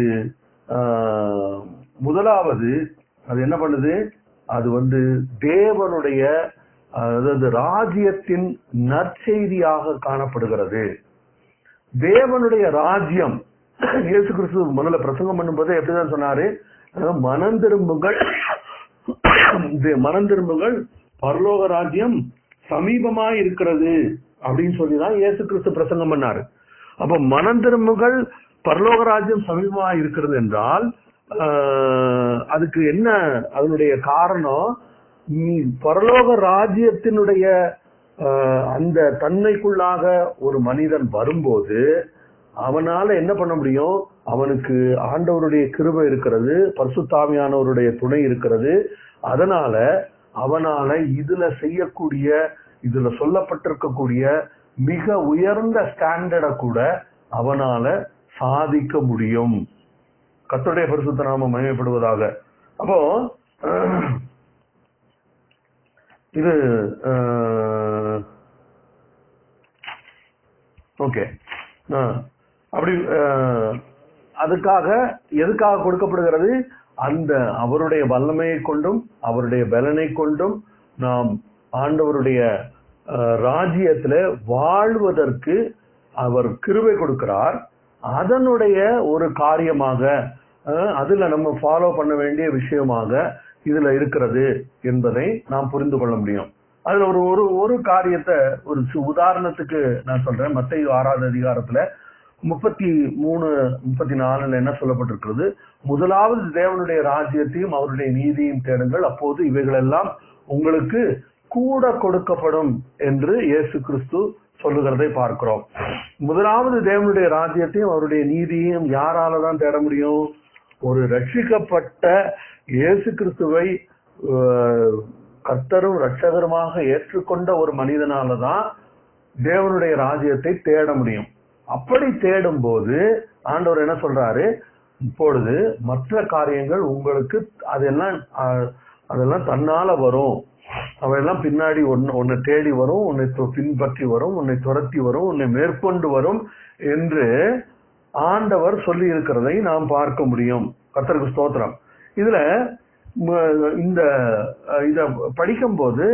முதலாவது அது என்ன பண்ணுது? அது தேவனுடைய, அதாவது ராஜ்யத்தின் நற்செய்தியாக காணப்படுகிறது. தேவனுடைய ராஜ்யம், இயேசு கிறிஸ்து முதல்ல பிரசங்கம் பண்ணும்போது எப்படிதான் சொன்னாரு? மனம் திரும்புங்கள், மனம் திரும்புங்கள், பரலோக ராஜ்யம் சமீபமாய் இருக்கிறது அப்படின்னு சொல்லிதான் இயேசு கிறிஸ்து பிரசங்கம் பண்ணாரு. அப்ப மனம் திரும்புங்கள், பரலோக ராஜ்யம் சமீபமாய் இருக்கிறது என்றால் அதுக்கு என்ன அதனுடைய காரணம்? பரலோக ராஜ்யத்தினுடைய அந்த தன்மைக்குள்ளாக ஒரு மனிதன் வரும்போது அவனால என்ன பண்ண முடியும்? அவனுக்கு ஆண்டவருடைய கிருபை இருக்கிறது, பரிசுத்தாவியானவருடைய துணை இருக்கிறது. அதனால அவனால இதுல செய்யக்கூடிய, இதுல சொல்லப்பட்டிருக்கக்கூடிய மிக உயர்ந்த ஸ்டாண்டர்டை கூட அவனால சாதிக்க முடியும். கர்த்தருடைய பரிசுத்த நாமம் மகிமைப்படுவதாக. அப்போ இது ஓகே. அப்படி அதுக்காக எதுக்காக கொடுக்கப்படுகிறது? அந்த அவருடைய வல்லமையை கொண்டும் அவருடைய பலனை கொண்டும் நாம் ஆண்டவருடைய ராஜ்யத்துல வாழ்வதற்கு அவர் கிருபை கொடுக்கிறார். அதனுடைய ஒரு காரியமாக, அதுல நம்ம ஃபாலோ பண்ண வேண்டிய விஷயமாக இதுல இருக்கிறது என்பதை நாம் புரிந்து கொள்ள முடியும். அதுல ஒரு காரியத்தை ஒரு உதாரணத்துக்கு நான் சொல்றேன். மத்தேயு 6வது அதிகாரத்துல 33-34 என்ன சொல்லப்பட்டிருக்கிறது? முதலாவது தேவனுடைய ராஜ்யத்தையும் அவருடைய நீதியையும் தேடுங்கள், அப்போது இவைகளெல்லாம் உங்களுக்கு கூட கொடுக்கப்படும் என்று இயேசு கிறிஸ்து சொல்லுகிறதை பார்க்கிறோம். முதலாவது தேவனுடைய ராஜ்யத்தையும் அவருடைய நீதியையும் யாரால தான் தேட முடியும்? ஒரு ரட்சிக்கப்பட்ட இயேசு கிறிஸ்துவை கர்த்தரும் ரட்சகருமாக ஏற்றுக்கொண்ட ஒரு மனிதனாலதான் தேவனுடைய ராஜ்யத்தை தேட முடியும். அப்படி தேடும் போது ஆண்டவர் என்ன சொல்றாரு? இப்பொழுது மற்ற காரியங்கள் உங்களுக்கு அதெல்லாம் தன்னால வரும், அவையெல்லாம் பின்னாடி உன்னை தேடி வரும், உன்னை பின்பற்றி வரும், உன்னை துரத்தி வரும், உன்னை மேற்கொண்டு வரும் என்று ஆண்டவர் சொல்லி இருக்கிறதை நாம் பார்க்க முடியும். கர்த்தருக்கு ஸ்தோத்திரம். இதுல இத படிக்கும் போது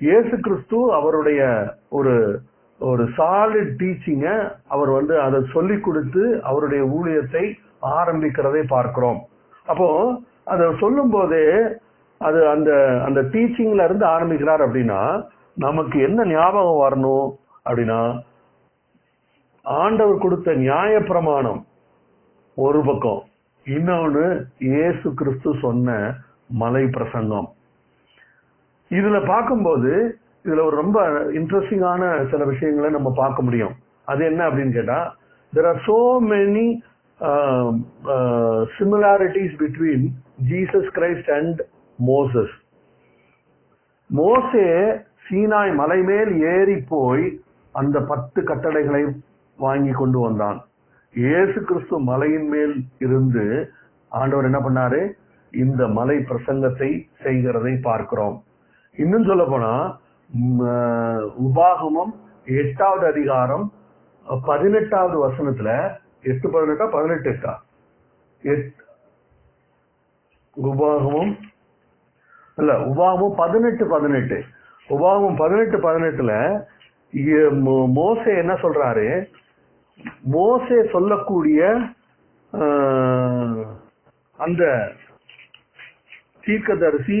இயேசு கிறிஸ்து அவருடைய ஒரு சாலிட் டீச்சிங்க அவர் அதை சொல்லி கொடுத்து அவருடைய ஊழியத்தை ஆரம்பிக்கிறதை பார்க்கிறோம். அப்போ அதை சொல்லும் போதே அது அந்த டீச்சிங்ல இருந்து ஆரம்பிக்கிறார் அப்படின்னா நமக்கு என்ன ஞாபகம் வரணும் அப்படின்னா, ஆண்டவர் கொடுத்த நியாய பிரமாணம் ஒரு பக்கம், இன்னொன்னு இயேசு கிறிஸ்து சொன்ன மலை பிரசங்கம். இதுல பார்க்கும்போது இதுல ஒரு ரொம்ப இன்ட்ரெஸ்டிங்கான சில விஷயங்களை நம்ம பார்க்க முடியும். அது என்ன அப்படின்னு கேட்டா, there are so many similarities between Jesus Christ and Moses. மோசே சீனாய் மலை மேல் ஏறி போய் அந்த 10 கட்டளைகளை வாங்கி கொண்டு வந்தான். இயேசு கிறிஸ்து மலையின் மேல் இருந்து ஆண்டவர் என்ன பண்ணாரு? இந்த மலை பிரசங்கத்தை செய்கிறதை பார்க்கிறோம். இன்னும் சொல்ல போனா உபாகமம் 8வது அதிகாரம் 18வது வசனத்துல 8-18 உபாகமம் 18-18ல மோசே என்ன சொல்றாரு? மோசே சொல்லக்கூடிய அந்த தீர்க்கதரிசி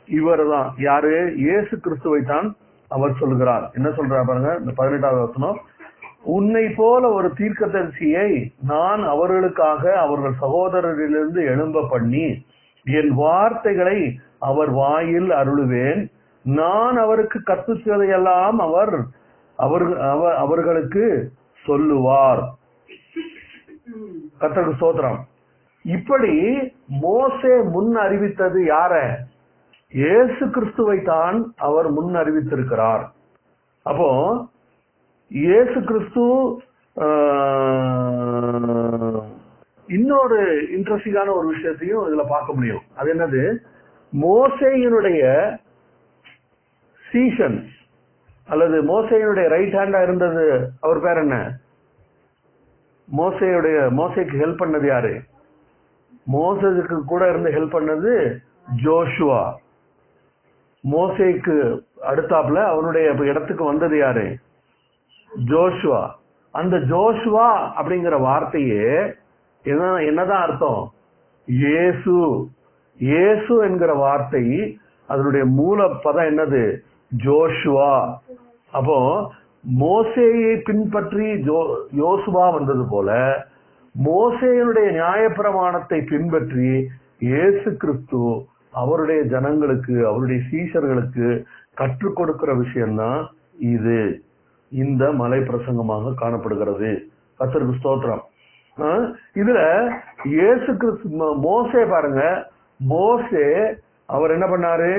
இவர் தான். யாரு? இயேசு கிறிஸ்துவை தான் அவர் சொல்கிறார். என்ன சொல்றார் பாருங்க, இந்த 18வது வசனம். உன்னை போல ஒரு தீர்க்கதரிசியை நான் அவர்களுக்காக அவர்கள் சகோதரரிலிருந்து எழும்ப பண்ணி என் வார்த்தைகளை அவர் வாயில் அருளுவேன். நான் அவருக்கு கற்பித்ததையெல்லாம் அவர்களுக்கு சொல்லுவார். கர்த்தருக்கு ஸ்தோத்திரம். இப்படி மோசே முன் அறிவித்தது யார? இயேசு கிறிஸ்துவை தான் அவர் முன் அறிவித்திருக்கிறார். அப்போ இயேசு கிறிஸ்து இன்னொரு இன்ட்ரெஸ்டிங்கான ஒரு விஷயத்தையும் இதுல பார்க்க முடியும். அது என்னது? மோசேயினுடைய சீஷன் அல்லது மோசேயினுடைய ரைட் ஹேண்டா இருந்தது அவர் பேர் என்ன? மோசேக்கு ஹெல்ப் பண்ணது யாரு? மோசேக்கு கூட இருந்து ஹெல்ப் பண்ணது ஜோஷுவா. மோசேக்கு அடுத்தாப்புல அவனுடைய இடத்துக்கு வந்தது யாரு? ஜோஷுவா. அந்த ஜோஷுவா அப்படிங்கிற வார்த்தையே என்னதான் அர்த்தம்? இயேசு. இயேசு என்கிற வார்த்தை அதனுடைய மூல பதம் என்னது? ஜோஷுவா. அப்போ மோசேயை பின்பற்றி யோசுவா வந்தது போல மோசேயினுடைய நியாயப்பிரமாணத்தை பின்பற்றி இயேசு கிறிஸ்து அவருடைய ஜனங்களுக்கு, அவருடைய சீஷர்களுக்கு கற்றுக் கொடுக்கிற விஷயம்தான் இது. இந்த மலை பிரசங்கமாக காணப்படுகிறது. கர்த்தருக்கு ஸ்தோத்திரம். இதுல இயேசு கிறிஸ்து மோசே பாருங்க, மோசே அவர் என்ன பண்ணாரு?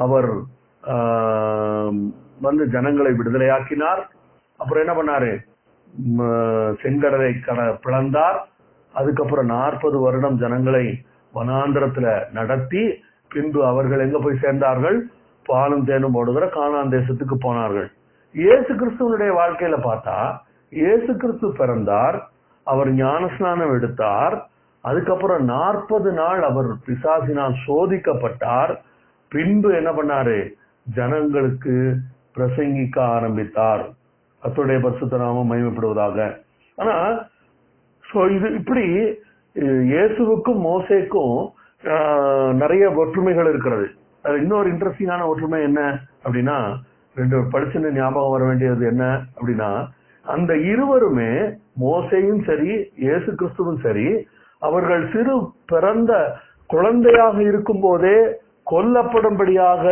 அவர் வந்து ஜனங்களை விடுதலையாக்கினார். அப்புறம் என்ன பண்ணாரு? செங்கடலை பிளந்தார். அதுக்கப்புறம் 40 வருடம் ஜனங்களை வனாந்திரத்துல நடத்தி பின்பு அவர்கள் எங்க போய் சேர்ந்தார்கள்? பாலும் தேனும் ஓடுகிற கானான் தேசத்துக்கு போனார்கள். இயேசு கிறிஸ்துவனுடைய வாழ்க்கையில பார்த்தா இயேசு கிறிஸ்து பிறந்தார், அவர் ஞானஸ்நானம் எடுத்தார், அதுக்கப்புறம் 40 நாள் அவர் பிசாசினால் சோதிக்கப்பட்டார். பின்பு என்ன பண்ணாரு? ஜனங்களுக்கு பிரசங்கிக்க ஆரம்பித்தார். கர்த்தருடைய பரிசுத்த நாமம் மகிமைப்படுவதாக. ஆனா இது இப்படி இயேசுவுக்கும் மோசேக்கும் நிறைய ஒற்றுமைகள் இருக்கிறது. இன்னொரு இன்ட்ரெஸ்டிங்கான ஒற்றுமை என்ன அப்படின்னா, ரெண்டு படிச்சுன்னு ஞாபகம் வர வேண்டியது என்ன அப்படின்னா, அந்த இருவருமே மோசேயும் சரி இயேசு கிறிஸ்துவும் சரி அவர்கள் சிறு பிறந்த குழந்தையாக இருக்கும் போதே கொல்லப்படும்படியாக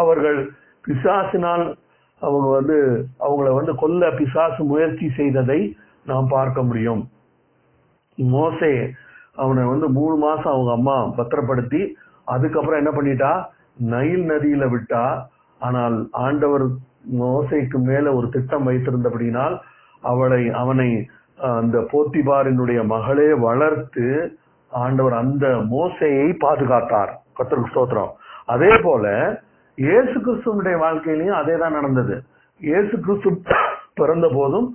அவர்கள் பிசாசினால் அவங்களை கொல்ல பிசாசு முயற்சி செய்ததை நாம் பார்க்க முடியும். மோசே அவனை 3 மாசம் அவங்க அம்மா பத்திரப்படுத்தி அதுக்கப்புறம் என்ன பண்ணிட்டா? நைல் நதியில விட்டா. ஆனால் ஆண்டவர் மோசேக்கு மேல ஒரு திட்டம் வைத்திருந்தபடினால் அவனை அந்த போத்திபாரினுடைய மகளே வளர்த்து ஆண்டவர் அந்த மோசேயை பாதுகாத்தார். கர்த்தருக்கு ஸ்தோத்திரம். அதே போல இயேசு கிறிஸ்துவனுடைய வாழ்க்கையிலையும் அதே தான் நடந்தது. இயேசு கிறிஸ்து பிறந்த போதும்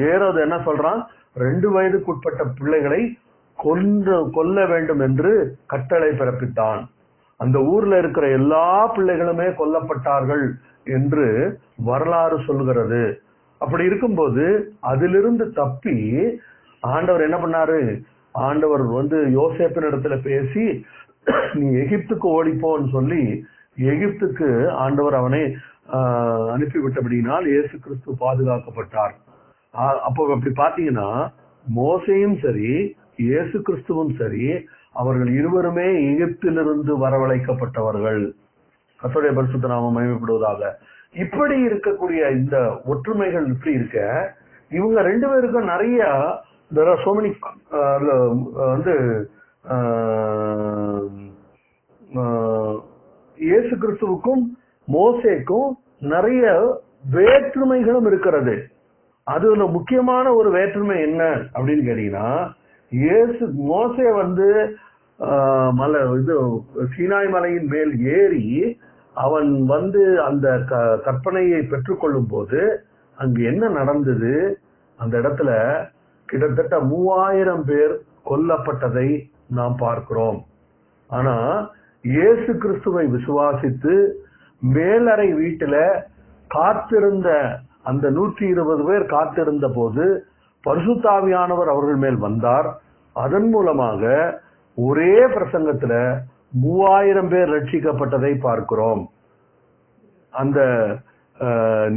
ஏரோது என்ன சொல்றான்? 2 வயதுக்குட்பட்ட பிள்ளைகளை கொல்ல வேண்டும் என்று கட்டளை பிறப்பித்தான். அந்த ஊர்ல இருக்கிற எல்லா பிள்ளைகளுமே கொல்லப்பட்டார்கள் என்று வரலாறு சொல்கிறது. அப்படி இருக்கும்போது அதிலிருந்து தப்பி ஆண்டவர் என்ன பண்ணாரு? ஆண்டவர் யோசேப்பின் இடத்துல பேசி நீ எகிப்துக்கு ஓடிப்போன்னு சொல்லி எகிப்துக்கு ஆண்டவர் அவனை அனுப்பிவிட்டபடினால் இயேசு கிறிஸ்து பாதுகாக்கப்பட்டார். அப்போ அப்படி பாத்தீங்கன்னா மோசேயும் சரி இயேசு கிறிஸ்துவும் சரி அவர்கள் இருவருமே எகிப்திலிருந்து வரவழைக்கப்பட்டவர்கள். கர்த்தருடைய பரிசுத்த நாமம் மகிமைப்படுவதாக. இப்படி இருக்கக்கூடிய இந்த ஒற்றுமைகள் இப்படி இருக்க, இவங்க 2 பேருக்கும் நிறைய சோமனி இயேசு கிறிஸ்துவுக்கும் மோசேக்கும் நிறைய வேற்றுமைகளும் இருக்கிறது. அதுல முக்கியமான ஒரு வேற்றுமை என்ன அப்படின்னு கேட்டீங்கன்னா, மோசே சீனாய் மலையின் மேல் ஏறி அவன் அந்த கற்பனையை பெற்றுக்கொள்ளும் போது அங்கு என்ன நடந்தது? அந்த இடத்துல கிட்டத்தட்ட 3000 பேர் கொல்லப்பட்டதை நாம் பார்க்கிறோம். ஆனா இயேசு கிறிஸ்துவை விசுவாசித்து மேலறை வீட்டில காத்திருந்த அந்த 120 பேர் காத்திருந்த போது பரிசுத்த ஆவியானவர் அவர்கள் மேல் வந்தார். அதன் மூலமாக ஒரே பிரசங்கத்துல 3000 பேர் ரட்சிக்கப்பட்டதை பார்க்கிறோம். அந்த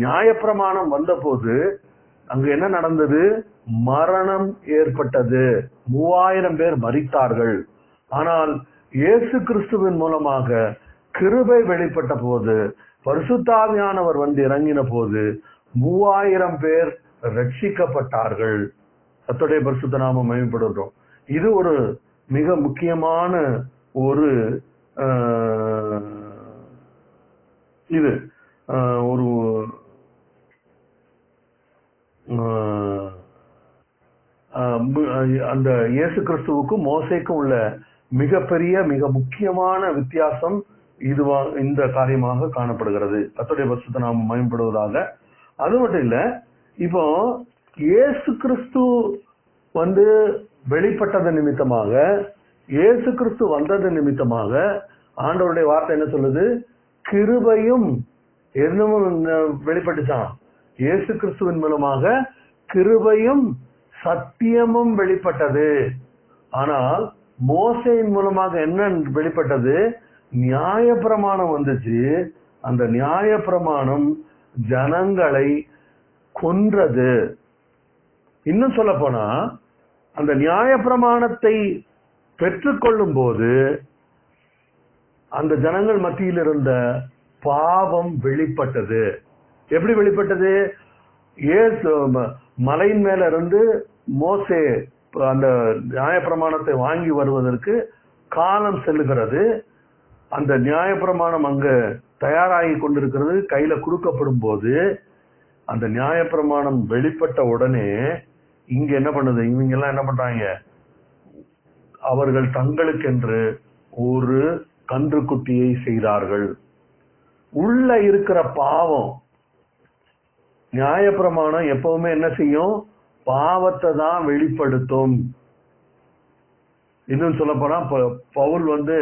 நியாயப்பிரமாணம் வந்த போது அங்க என்ன நடந்தது? மரணம் ஏற்பட்டது. 3000 பேர் மரித்தார்கள். ஆனால் இயேசு கிறிஸ்துவின் மூலமாக கிருபை வெளிப்பட்ட போது, பரிசுத்தாவியானவர் வந்து இறங்கின போது 3000 பேர் ரட்சிக்கப்பட்டார்கள். கர்த்தருடைய பரிசுத்த நாமம் மகிமைப்படுகிறோம். இது ஒரு மிக முக்கியமான ஒரு இது ஒரு அந்த இயேசு கிறிஸ்துவுக்கும் மோசேக்கும் உள்ள மிகப்பெரிய மிக முக்கியமான வித்தியாசம் இதுவா இந்த காரியமாக காணப்படுகிறது. கர்த்தருடைய பரிசுத்த நாமம் மகிமைப்படுவதாக. அது மட்டும் இல்ல, இப்போ இயேசு கிறிஸ்து வந்து வெளிப்பட்டது நிமித்தமாக, இயேசு கிறிஸ்து வந்தது நிமித்தமாக ஆண்டவருடைய வார்த்தை என்ன சொல்லுது? கிருபையும் என்னமும் வெளிப்பட்டுச்சான். இயேசு கிறிஸ்துவின் மூலமாக கிருபையும் சத்தியமும் வெளிப்பட்டது. ஆனால் மோசேயின் மூலமாக என்ன வெளிப்பட்டது? நியாயப்பிரமாணம் வந்துச்சு. அந்த நியாயப்பிரமாணம் ஜனங்களை கொன்றது. இன்னும் சொல்ல போனா, அந்த நியாயப்பிரமாணத்தை பெற்றுக்கொள்ளும் போது அந்த ஜனங்கள் மத்தியில் இருந்த பாவம் வெளிப்பட்டது. எப்படி வெளிப்பட்டது? மலையின் மேல இருந்து மோசே அந்த நியாயப்பிரமாணத்தை வாங்கி வருவதற்கு காலம் செல்லுகிறது. அந்த நியாயப்பிரமாணம் அங்க தயாராகி கொண்டிருக்கிறது. கையில கொடுக்கப்படும் போது அந்த நியாயப்பிரமாணம் வெளிப்பட்ட உடனே இங்க என்ன பண்ணுது? இவங்க எல்லாம் என்ன பண்றாங்க? அவர்கள் தங்களுக்கென்று ஒரு கன்றுக்குட்டியை செய்தார்கள். உள்ள இருக்கிற பாவம், நியாயப்பிரமாணம் எப்பவுமே என்ன செய்யும்? பாவத்தை தான் வெளிப்படுத்தும். இன்னும் சொல்ல போனா பவுல் வந்து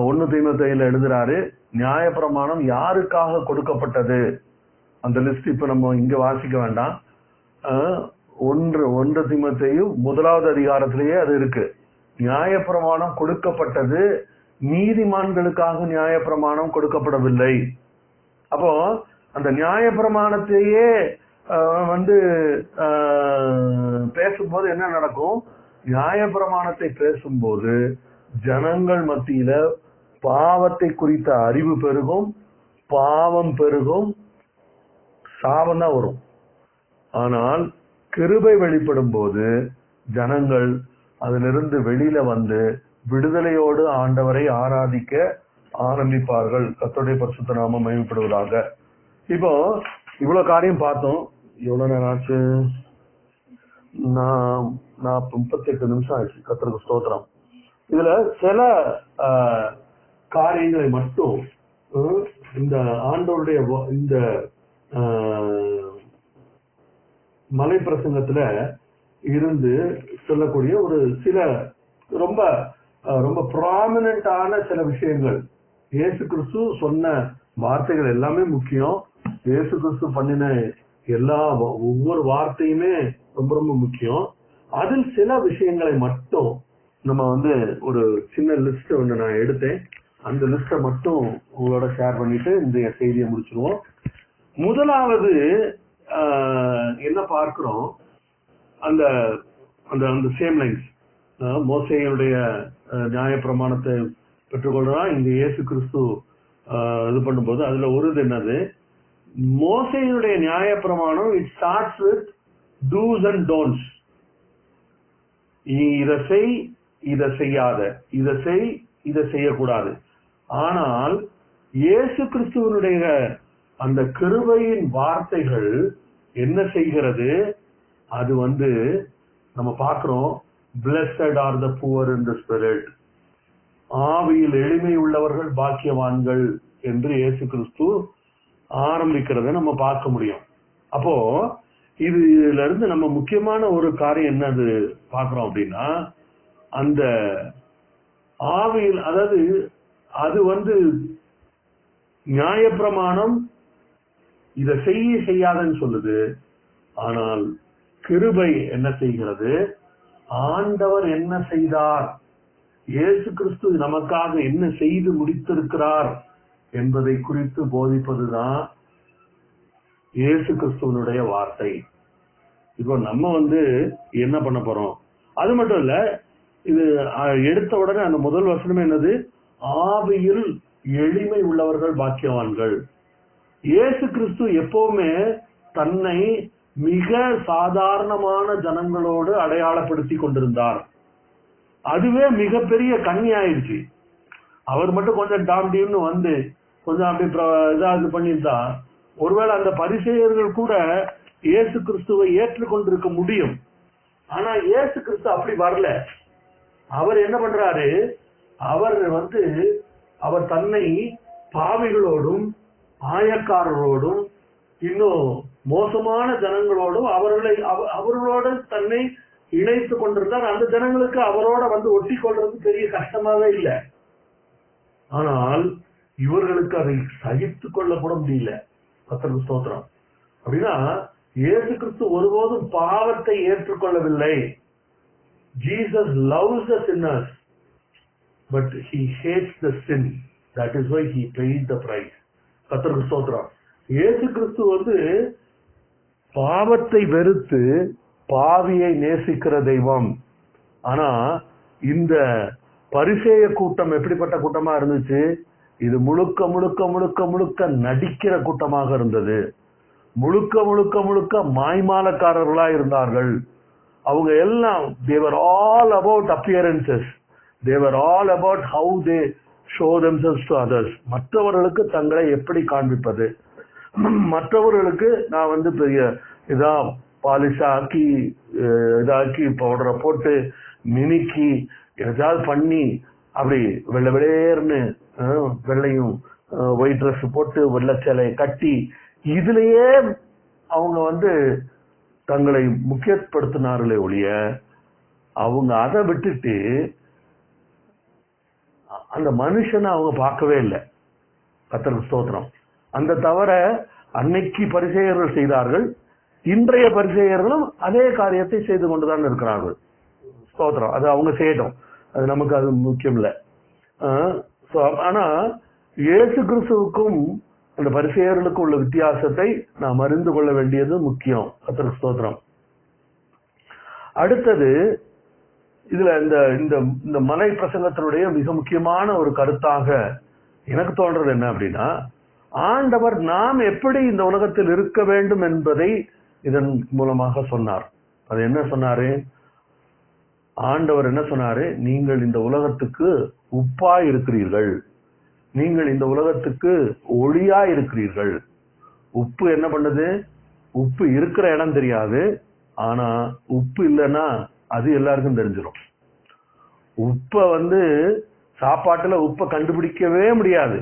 1 தீமோத்தேயுல எழுதுறாரு, நியாயப்பிரமாணம் யாருக்காக கொடுக்கப்பட்டது? அந்த லிஸ்ட் இப்ப நம்ம இங்க வாசிக்க வேண்டாம். 1 தீமோத்தேயு 1வது அதிகாரத்திலேயே அது இருக்கு. நியாயப்பிரமாணம் கொடுக்கப்பட்டது நீதிமான்களுக்காக, நியாயப்பிரமாணம் கொடுக்கப்படவில்லை. அப்போ அந்த நியாயப்பிரமாணத்தையே வந்து பேசும்போது என்ன நடக்கும்? நியாயப்பிரமாணத்தை பேசும்போது ஜனங்கள் மத்தியில பாவத்தை குறித்த அறிவு பெருகும், பாவம் பெருகும், சாபம் தான் வரும். ஆனால் கிருபை வெளிப்படும் போது ஜனங்கள் அதிலிருந்து வெளியில வந்து விடுதலையோடு ஆண்டவரை ஆராதிக்க ஆரம்பிப்பார்கள். கர்த்தருடைய பரிசுத்த நாமம் மகிமைப்படுவதாக. இப்போ இவ்வளவு காரியம் பார்த்தோம். எவ்வளவு நேரம் ஆச்சு? 38 நிமிஷம் ஆயிடுச்சு. கர்த்தருக்கு ஸ்தோத்திரம். இதுல சில காரியங்களை மட்டும் இந்த ஆண்டவருடைய இந்த மலை பிரசங்கத்துல இருந்து சொல்லக்கூடிய ஒரு சில ரொம்ப ரொம்ப ப்ராமினன்டான சில விஷயங்கள். இயேசு கிறிஸ்து சொன்ன வார்த்தைகள் எல்லாமே முக்கியம். இயேசு கிறிஸ்து பண்ணின ஒவ்வொரு வார்த்தையுமே ரொம்ப ரொம்ப முக்கியம். அதில் சில விஷயங்களை மட்டும் நம்ம வந்து ஒரு சின்ன லிஸ்ட் ஒன்று நான் எடுத்தேன். அந்த லிஸ்ட்டை மட்டும் உங்களோட ஷேர் பண்ணிட்டு இந்த செய்தியை முடிச்சிருவோம். முதலாவது என்ன பார்க்கிறோம்? அந்த அந்த அந்த சேம் லைன்ஸ், மோசேயுடைய நியாயப்பிரமாணத்தை பெற்றுக்கொள்றா. இங்க இயேசு கிறிஸ்து இது பண்ணும்போது அதுல ஒரு இது என்னது? மோசேயுடைய நியாயப்பிரமாணம் it starts with dos and don'ts. இதை செய், இதை செய்யாத, இதை செய், இதை செய்யக்கூடாது. ஆனால் இயேசு கிறிஸ்துவனுடைய அந்த கிருபையின் வார்த்தைகள் என்ன செய்கிறது? அது வந்து நம்ம பார்க்கிறோம், blessed are the poor in the spirit, ஆவியில் எளிமை உள்ளவர்கள் பாக்கியவான்கள் என்று இயேசு கிறிஸ்து ஆரம்பிக்கிறத நம்ம பார்க்க முடியும். அப்போ இதுல இருந்து நம்ம முக்கியமான ஒரு காரியம் என்னது பார்க்கிறோம் அப்படின்னா, அந்த ஆவியில், அதாவது அது வந்து நியாயப்பிரமாணம் இதை செய்யாதன்னு சொல்லுது. ஆனால் கிருபை என்ன செய்கிறது? ஆண்டவர் என்ன செய்தார், இயேசு கிறிஸ்து நமக்காக என்ன செய்து முடித்திருக்கிறார் என்பதை குறித்து போதிப்பதுதான் இயேசு கிறிஸ்துவனுடைய வார்த்தை. இப்போ நம்ம என்ன பண்ண போறோம்? அது மட்டும் இல்ல, இது எடுத்த உடனே அந்த முதல் வசனம் என்னது? ஆவியில் எளிமை உள்ளவர்கள் பாக்கியவான்கள். இயேசு கிறிஸ்து எப்பவுமே தன்னை மிக சாதாரணமான ஜனங்களோடு அடையாளப்படுத்தி கொண்டிருந்தார். அதுவே மிகப்பெரிய கண்ணி ஆயிடுச்சு. அவர் மட்டும் கொஞ்சம் டாம்டீம்னு கொஞ்சம் அப்படி இதாவது பண்ணியிருந்தா ஒருவேளை அந்த பரிசேயர்கள் கூட இயேசு கிறிஸ்துவை ஏற்றுக்கொண்டிருக்க முடியும். ஆனா இயேசு கிறிஸ்து அப்படி வரல. அவர் என்ன பண்றாரு? அவர் தன்னை பாவிகளோடும் ஆயக்காரரோடும் இன்னும் மோசமான ஜனங்களோடும் அவர்களோடு தன்னை இணைத்து கொண்டிருந்தார். அந்த ஜனங்களுக்கு அவரோட ஒட்டி கொள்றது பெரிய கஷ்டமாவே இல்லை. ஆனால் இவர்களுக்கு அதை சகித்து கொள்ள கூட முடியல. கர்த்தருக்கு ஸ்தோத்திரம். அப்படின்னா இயேசு கிறிஸ்து ஒருபோதும் பாவத்தை ஏற்றுக்கொள்ளவில்லை. Jesus loves the sinners, but he hates the sin. That is why he paid the price. கர்த்தருக்கு ஸ்தோத்திரம். இயேசு கிறிஸ்து பாவத்தை வெறுத்து பாவியை நேசிக்கிற தெய்வம். ஆனா இந்த பரிசேய கூட்டம் எப்படிப்பட்ட கூட்டமா இருந்துச்சு? இது முழுக்க முழுக்க முழுக்க முழுக்க நடிக்கிற கூட்டமாக இருந்தது. முழுக்க முழுக்க முழுக்க மாய்மாலக்காரர்களா இருந்தார்கள். அவங்க எல்லாம் they were all about appearances. They were all about how they show themselves to others. மற்றவர்களுக்கு தங்களை எப்படி காண்பிப்பது, மற்றவர்களுக்கு நான் பெரிய இதா பாலிஷ் ஆக்கி இதாக்கி பவுடரை போட்டு மினுக்கி ஏதாவது பண்ணி அப்படி வெள்ளை வெளியேர்னு வெள்ளையும் ஒயிட் ட்ரெஸ் போட்டு வெள்ளை சேலையை கட்டி இதுலயே அவங்க தங்களை முக்கியப்படுத்தினார்களே ஒழிய அவங்க அதை விட்டுட்டு அந்த மனுஷனை அவங்க பார்க்கவே இல்லை. கர்த்தருக்கு ஸ்தோத்திரம். அந்த தவிர அன்னைக்கு பரிசேயர்கள் செய்தார்கள். இன்றைய பரிசேயர்களும் அதே காரியத்தை செய்து கொண்டுதான் இருக்கிறார்கள். ஸ்தோத்திரம். அது அவங்க செய்யட்டும், அது நமக்கு அது முக்கியம் இல்லை. ஆனா இயேசு கிறிஸ்துவுக்கும் அந்த பரிசேயர்களுக்கும் உள்ள வித்தியாசத்தை நாம் அறிந்து கொள்ள வேண்டியது முக்கியம். கர்த்தருக்கு ஸ்தோத்திரம். அடுத்தது இதுல இந்த மலை பிரசங்கத்தினுடைய மிக முக்கியமான ஒரு கருத்தாக எனக்கு தோன்றது என்ன அப்படின்னா, ஆண்டவர் நாம் எப்படி இந்த உலகத்தில் இருக்க வேண்டும் என்பதை இதன் மூலமாக சொன்னார். அது என்ன சொன்னாரு? ஆண்டவர் என்ன சொன்னாரு? நீங்கள் இந்த உலகத்துக்கு உப்பாய் இருக்கிறீர்கள், நீங்கள் இந்த உலகத்துக்கு ஒளியா இருக்கிறீர்கள். உப்பு என்ன பண்ணுது? உப்பு இருக்கிற இடம் தெரியாது, ஆனா உப்பு இல்லைன்னா அது எல்லாருக்கும் தெரிஞ்சிடும். உப்ப சாப்பாட்டுல உப்பை கண்டுபிடிக்கவே முடியாது.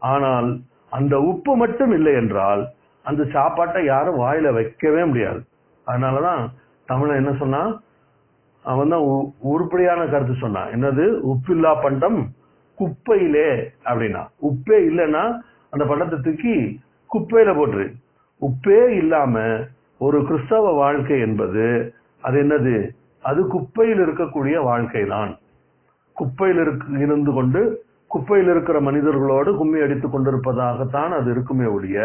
ஆனால் அந்த உப்பு மட்டும் இல்லை என்றால் அந்த சாப்பாட்டை யாரும் வாயில வைக்கவே முடியாது. அதனாலதான் தமிழன் என்ன சொன்னா, அவன் தான் உருப்படியான கருத்து சொன்னான். என்னது? உப்பில்லா பண்டம் குப்பையிலே அப்படின்னா. உப்பே இல்லைன்னா அந்த பண்டத்தை தூக்கி குப்பையில போட்டுரு. உப்பே இல்லாம ஒரு கிறிஸ்தவ வாழ்க்கை என்பது அது என்னது? அது குப்பையில் இருக்கக்கூடிய வாழ்க்கை தான். குப்பையில் இருந்து கொண்டு குப்பையில் இருக்கிற மனிதர்களோடு கும்மி அடித்துக் கொண்டிருப்பதாகத்தான் அது இருக்குமே ஒழிய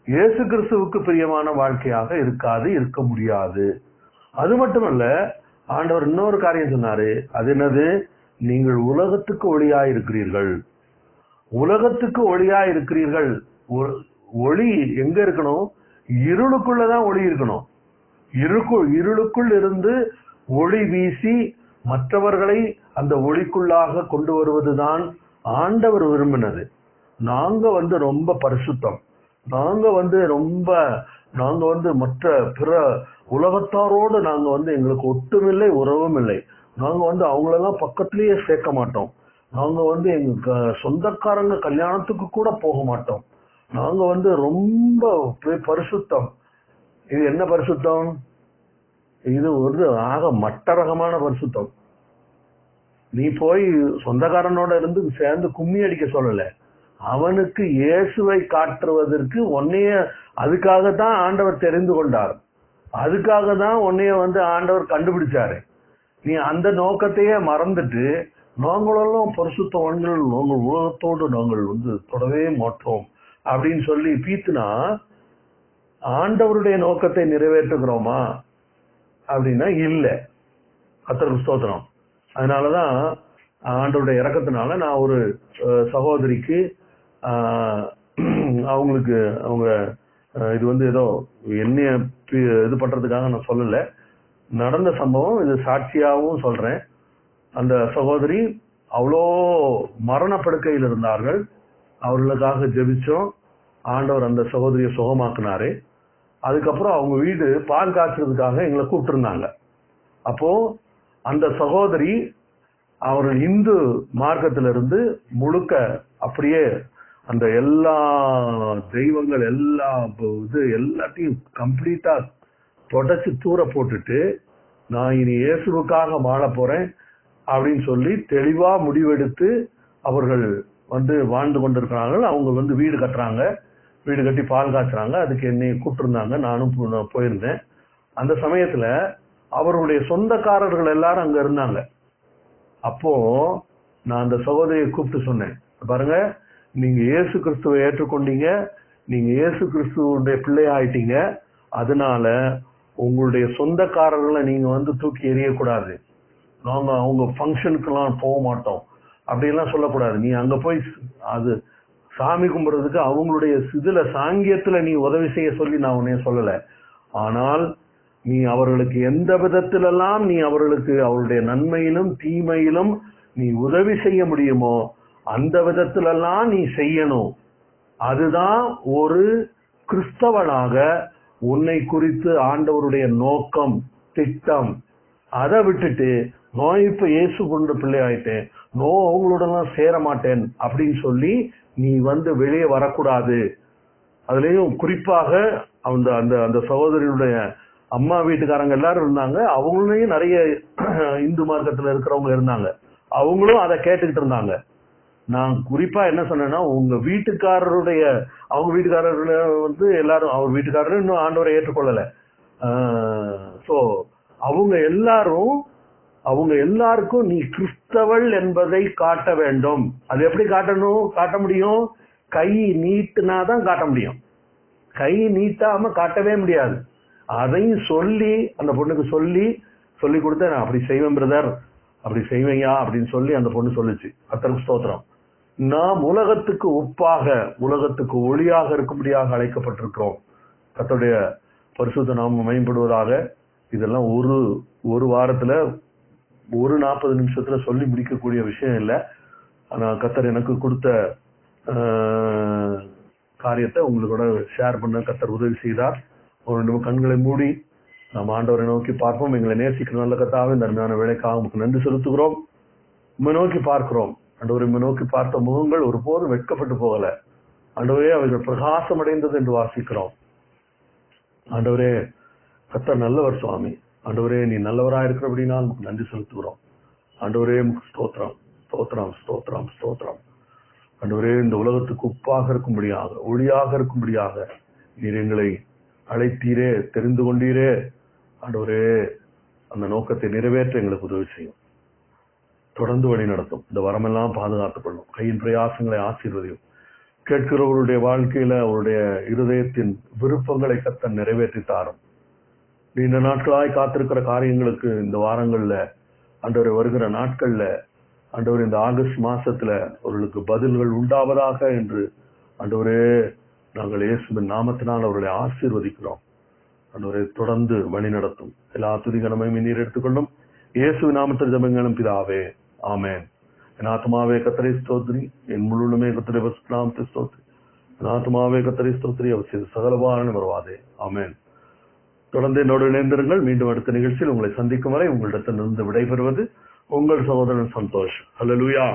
இயேசு கிறிஸ்துவுக்கு பிரியமான வாழ்க்கையாக இருக்க முடியாது. அது மட்டுமல்ல, ஆண்டவர் இன்னொரு காரியம் சொன்னாரு. அது என்னது? நீங்கள் உலகத்துக்கு ஒளியா இருக்கிறீர்கள். உலகத்துக்கு ஒளியா இருக்கிறீர்கள். ஒளி எங்க இருக்கணும்? இருளுக்குள்ளதான் ஒளி இருக்கணும். இருளுக்குள் இருந்து ஒளி வீசி மற்றவர்களை அந்த ஒளிக்குள்ளாக கொண்டு வருவதுதான் ஆண்டவர் விரும்பினது. நாங்க ரொம்ப பரிசுத்தம், நாங்க மற்ற பிற உலகத்தாரோடு நாங்க எங்களுக்கு ஒட்டுமில்லை, உறவும் இல்லை. நாங்க அவங்களெல்லாம் பக்கத்திலேயே சேர்க்க மாட்டோம். நாங்க எங்க சொந்தக்காரங்க கல்யாணத்துக்கு கூட போக மாட்டோம். நாங்க ரொம்ப பரிசுத்தம். இது என்ன பரிசுத்தம்? இது ஆக மட்ட ரகமான பரிசுத்தம். நீ போய் சொந்தக்காரனோட இருந்து சேர்ந்து கும்மி அடிக்க சொல்லல. அவனுக்கு இயேசுவை காட்டுவதற்கு உன்னைய அதுக்காகத்தான் ஆண்டவர் தெரிந்து கொண்டார். அதுக்காக தான் உன்னைய ஆண்டவர் கண்டுபிடிச்சாரு. நீ அந்த நோக்கத்தையே மறந்துட்டு நாங்களெல்லாம் பரிசுத்தவான்கள், நாங்கள் உலகத்தோடு நாங்கள் தொடவே மாட்டோம் அப்படின்னு சொல்லி பீத்துனா ஆண்டவருடைய நோக்கத்தை நிறைவேற்றுகிறோமா அப்படின்னா இல்ல. கர்த்தருக்கு ஸ்தோத்திரம். அதனாலதான் ஆண்டவருடைய இரக்கத்தினால நான் ஒரு சகோதரிக்கு அவங்களுக்கு அவங்க இது ஏதோ என்னைய இது பண்றதுக்காக நான் சொல்லல, நடந்த சம்பவம், இது சாட்சியாகவும் சொல்றேன். அந்த சகோதரி அவ்வளோ மரணப்படுக்கையில் இருந்தார்கள். அவர்களுக்காக ஜெபிச்சோம். ஆண்டவர் அந்த சகோதரியை சுகமாக்குனாரு. அதுக்கப்புறம் அவங்க வீடு பால் காய்ச்சறதுக்காக எங்களை கூப்பிட்டுருந்தாங்க. அப்போ அந்த சகோதரி அவர்கள் இந்து மார்க்கத்திலிருந்து முழுக்க அப்படியே அந்த எல்லா தெய்வங்கள் எல்லாத்தையும் கம்ப்ளீட்டா தொடச்சு தூர போட்டுட்டு நான் இனி இயேசுவுக்காக வாழ போறேன் அப்படின்னு சொல்லி தெளிவா முடிவெடுத்து அவர்கள் வாழ்ந்து கொண்டிருக்கிறார்கள். அவங்க வீடு கட்டுறாங்க, வீடு கட்டி பால் காய்ச்சுறாங்க. அதுக்கு என்னை கூப்பிட்டுருந்தாங்க, நானும் போயிருந்தேன். அந்த சமயத்துல அவருடைய சொந்தக்காரர்கள் எல்லாரும் அங்க இருந்தாங்க. அப்போ நான் அந்த சகோதரியை கூப்பிட்டு சொன்னேன், பாருங்க, நீங்க இயேசு கிறிஸ்துவை ஏற்றுக்கொண்டீங்க, நீங்க இயேசு கிறிஸ்துவுடைய பிள்ளை ஆயிட்டீங்க. அதனால உங்களுடைய சொந்தக்காரர்களை நீங்க தூக்கி எறியக்கூடாது. நாங்க அவங்க ஃபங்க்ஷனுக்கு எல்லாம் போக மாட்டோம் அப்படின்லாம் சொல்லக்கூடாது. நீ அங்க போய் அது சாமி கும்பிடுறதுக்கு அவங்களுடைய சாங்கியத்துல நீ உதவி செய்ய சொல்லி நான் உன்னைய சொல்லல. ஆனால் நீ அவர்களுக்கு எந்த விதத்திலெல்லாம் நீ அவர்களுக்கு அவருடைய நன்மையிலும் தீமையிலும் நீ உதவி செய்ய முடியுமோ அந்த விதத்திலெல்லாம் நீ செய்யணும். அதுதான் ஒரு கிறிஸ்தவனாக உன்னை குறித்து ஆண்டவருடைய நோக்கம், திட்டம். அதை விட்டுட்டு நான் இப்ப இயேசு கொண்ட பிள்ளை ஆயிட்டேன், அவங்களோடலாம் சேர மாட்டேன் அப்படின்னு சொல்லி நீ வெளியே வரக்கூடாது. அதுலயும் குறிப்பாக அந்த அந்த அந்த சகோதரியுடைய அம்மா வீட்டுக்காரங்க எல்லாரும் இருந்தாங்க. அவங்களையும் நிறைய இந்து மார்க்கத்துல இருக்கிறவங்க இருந்தாங்க. அவங்களும் அதை கேட்டுக்கிட்டு இருந்தாங்க. நான் குறிப்பா என்ன சொன்னேன்னா, உங்க வீட்டுக்காரருடைய அவங்க வீட்டுக்காரர்கள் எல்லாரும் அவர் வீட்டுக்காரரும் இன்னும் ஆண்டவரை ஏற்றுக்கொள்ளல. சோ அவங்க எல்லாருக்கும் நீ கிறிஸ்தவள் என்பதை காட்ட வேண்டும். அது எப்படி காட்ட முடியும்? கை நீட்டினாதான் காட்ட முடியும். கை நீட்டாம காட்டவே முடியாது. அதையும் சொல்லி அந்த பொண்ணுக்கு சொல்லி கொடுத்த, நான் அப்படி செய்வேன் பிரதர், அப்படி செய்வையா அப்படின்னு சொல்லி அந்த பொண்ணு சொல்லுச்சு. கர்த்தருக்கு ஸ்தோத்திரம். நாம் உலகத்துக்கு உப்பாக, உலகத்துக்கு ஒளியாக இருக்கும்படியாக அழைக்கப்பட்டிருக்கிறோம். கர்த்தருடைய பரிசுத்த நாமம் மேம்படுவதாக. இதெல்லாம் ஒரு வாரத்துல 40 நிமிஷத்துல சொல்லி முடிக்கக்கூடிய விஷயம் இல்லை. ஆனா கர்த்தர் எனக்கு கொடுத்த காரியத்தை உங்களோட ஷேர் பண்ண கர்த்தர் உதவி செய்தார். ஒரு கண்களை மூடி நாம் ஆண்டவரை நோக்கி பார்ப்போம். எங்களை நேசிக்கிற நல்ல கர்த்தாவே, இந்த அருமையான வேலைக்காக உங்களுக்கு நன்றி செலுத்துகிறோம். உண்மை நோக்கி பார்க்கிறோம் ஆண்டவரை. உண்மை நோக்கி பார்த்த முகங்கள் ஒருபோதும் வெட்கப்பட்டு போகல ஆண்டவரே. அவைகள் பிரகாசம் அடைந்தது என்று வாசிக்கிறோம் ஆண்டவரே. கர்த்தர் நல்லவர் சுவாமி. ஆண்டவரே, நீ நல்லவராக இருக்கிறபடினா நமக்கு நன்றி செலுத்துகிறோம் ஆண்டவரே. ஸ்தோத்திரம் ஸ்தோத்திரம் ஸ்தோத்திரம் ஸ்தோத்திரம் ஆண்டவரே. இந்த உலகத்துக்கு உப்பாக இருக்கும்படியாக, ஒளியாக இருக்கும்படியாக நீர் எங்களை அழைத்தீரே, தெரிந்து கொண்டீரே ஆண்டவரே. அந்த நோக்கத்தை நிறைவேற்ற எங்களுக்கு உதவி செய்யும். தொடர்ந்து வழி நடத்தும். இந்த வரமெல்லாம் பாதுகாத்துக் கொள்ளும். கையின் பிரயாசங்களை ஆசீர்வதியும். கேட்கிறவருடைய வாழ்க்கையில அவருடைய இருதயத்தின் விருப்பங்களை கர்த்தர் நிறைவேற்றி தாரும். நீண்ட நாட்களாய் காத்திருக்கிற காரியங்களுக்கு இந்த வாரங்கள்ல ஆண்டவரே, வருகிற நாட்கள்ல ஆண்டவரே, இந்த ஆகஸ்ட் மாசத்துல அவர்களுக்கு பதில்கள் உண்டாவதாக என்று ஆண்டவரே நாங்கள் இயேசுவின் நாமத்தினால் அவர்களை ஆசீர்வதிக்கிறோம் ஆண்டவரே. தொடர்ந்து வழி நடத்தும். எல்லா துதிகனமையும் நீர் எடுத்துக்கொள்ளும். இயேசுவின் நாமத்தில் ஜெபங்களும் பிதாவே, ஆமென். என் ஆத்மாவே கர்த்தரை ஸ்தோத்திரி, என் முழுமே கர்த்தரை நாமத்தை ஸ்தோத்திரி. என் ஆத்மாவே கர்த்தரை ஸ்தோத்திரி, அவர் செய்த சகலபாரனை வருவாதே, ஆமென். தொடர்ந்து என்னோடு இணைந்திருங்கள். மீண்டும் அடுத்த நிகழ்ச்சியில் உங்களை சந்திக்கும் வரை உங்களிடத்திலிருந்து விடைபெறுவது உங்கள் சகோதரன் சந்தோஷ். ஹல்லேலூயா.